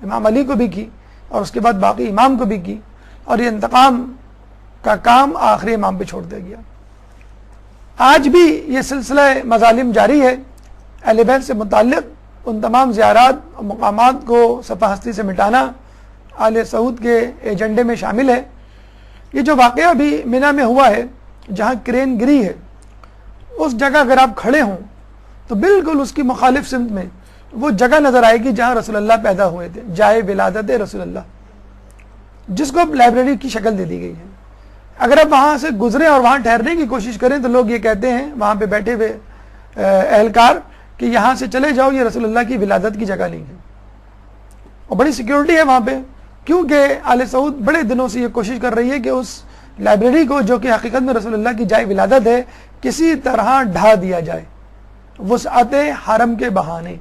امام علی کو بھی کی اور اس کے بعد باقی امام کو بھی کی, اور یہ انتقام کا کام آخری امام پہ چھوڑ دیا گیا. آج بھی یہ سلسلہ مظالم جاری ہے. اہل بیت سے متعلق ان تمام زیارات اور مقامات کو صفحہ ہستی سے مٹانا آل سعود کے ایجنڈے میں شامل ہے. یہ جو واقعہ بھی منی میں ہوا ہے جہاں کرین گری ہے, اس جگہ اگر آپ کھڑے ہوں تو بالکل اس کی مخالف سمت میں وہ جگہ نظر آئے گی جہاں رسول اللہ پیدا ہوئے تھے, جائے ولادت رسول اللہ, جس کو اب لائبریری کی شکل دے دی گئی ہے. اگر آپ وہاں سے گزریں اور وہاں ٹھہرنے کی کوشش کریں تو لوگ یہ کہتے ہیں وہاں پہ بیٹھے ہوئے اہلکار کہ یہاں سے چلے جاؤ, یہ رسول اللہ کی ولادت کی جگہ نہیں ہے. اور بڑی سیکیورٹی ہے وہاں پہ, کیونکہ آل سعود بڑے دنوں سے یہ کوشش کر رہی ہے کہ اس لائبریری کو جو کہ حقیقت میں رسول اللہ کی جائے ولادت ہے کسی طرح ڈھا دیا جائے وسعت حرم کے بہانے.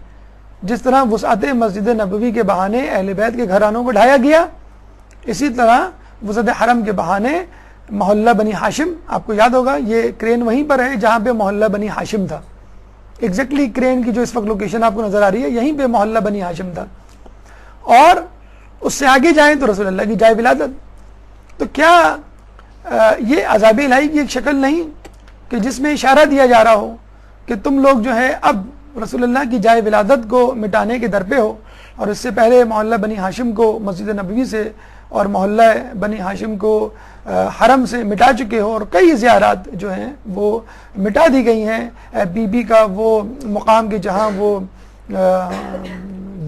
جس طرح وسعت مسجد نبوی کے بہانے اہل بیت کے گھرانوں کو ڈھایا گیا, اسی طرح وسعت حرم کے بہانے محلہ بنی ہاشم, آپ کو یاد ہوگا یہ کرین وہیں پر ہے جہاں پہ محلہ بنی ہاشم تھا. ایگزیکٹلی کرین کی جو اس وقت لوکیشن آپ کو نظر آ رہی ہے یہیں پہ محلہ بنی ہاشم تھا, اور اس سے آگے جائیں تو رسول اللہ کی جائے ولادت. تو کیا یہ عذاب الہی کی ایک شکل نہیں کہ جس میں اشارہ دیا جا رہا ہو کہ تم لوگ جو ہے اب رسول اللہ کی جائے ولادت کو مٹانے کے در پہ ہو, اور اس سے پہلے محلہ بنی ہاشم کو مسجد نبوی سے اور محلہ بنی ہاشم کو حرم سے مٹا چکے ہو, اور کئی زیارات جو ہیں وہ مٹا دی گئی ہیں. بی بی کا وہ مقام کے جہاں وہ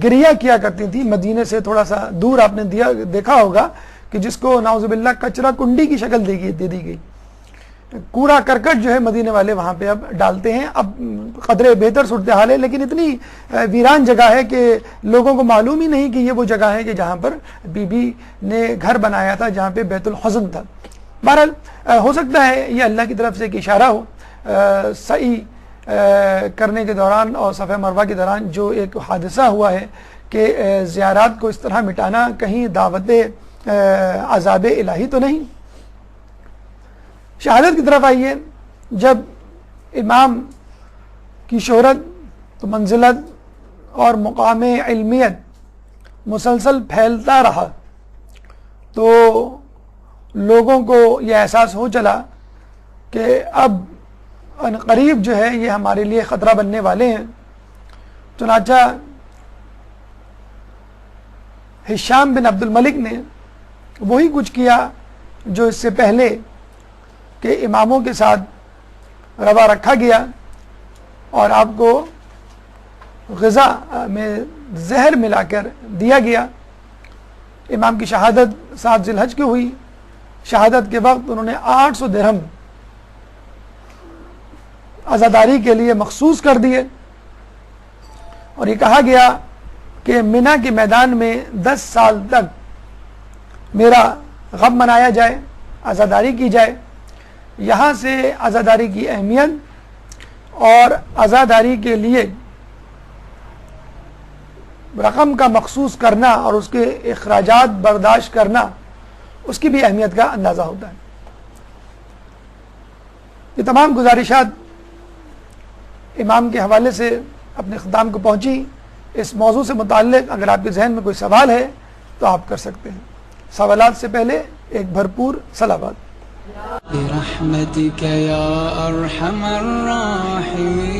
گریا کیا کرتی تھی مدینے سے تھوڑا سا دور, آپ نے دیکھا ہوگا کہ جس کو نعوذ باللہ کچرا کنڈی کی شکل دے دی گئی. کوڑا کرکٹ جو ہے مدینے والے وہاں پہ اب ڈالتے ہیں. اب قدرے بہتر صورتحال ہے لیکن اتنی ویران جگہ ہے کہ لوگوں کو معلوم ہی نہیں کہ یہ وہ جگہ ہے کہ جہاں پر بی بی نے گھر بنایا تھا, جہاں پہ بیت الحزن تھا. بہرحال ہو سکتا ہے یہ اللہ کی طرف سے ایک اشارہ ہو. سعی کرنے کے دوران اور صفا مروہ کے دوران جو ایک حادثہ ہوا ہے کہ زیارات کو اس طرح مٹانا کہیں دعوت عذاب الہی تو نہیں. شہادت کی طرف آئیے. جب امام کی شہرت تو منزلت اور مقام علمیت مسلسل پھیلتا رہا تو لوگوں کو یہ احساس ہو چلا کہ اب قریب جو ہے یہ ہمارے لیے خطرہ بننے والے ہیں. چنانچہ ہشام بن عبد الملک نے وہی کچھ کیا جو اس سے پہلے کہ اماموں کے ساتھ روا رکھا گیا اور آپ کو غذا میں زہر ملا کر دیا گیا. امام کی شہادت 7 ذی الحج کی ہوئی. شہادت کے وقت انہوں نے 800 درہم عزاداری کے لیے مخصوص کر دیے اور یہ کہا گیا کہ منی کے میدان میں 10 سال تک میرا غم منایا جائے, عزاداری کی جائے. یہاں سے عزاداری کی اہمیت اور عزاداری کے لیے رقم کا مخصوص کرنا اور اس کے اخراجات برداشت کرنا, اس کی بھی اہمیت کا اندازہ ہوتا ہے. یہ تمام گزارشات امام کے حوالے سے اپنے اختتام کو پہنچی. اس موضوع سے متعلق اگر آپ کے ذہن میں کوئی سوال ہے تو آپ کر سکتے ہیں. سوالات سے پہلے ایک بھرپور صلوات. برحمتك يا أرحم الراحمين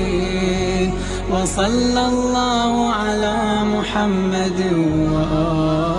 وصلى الله على محمد وآله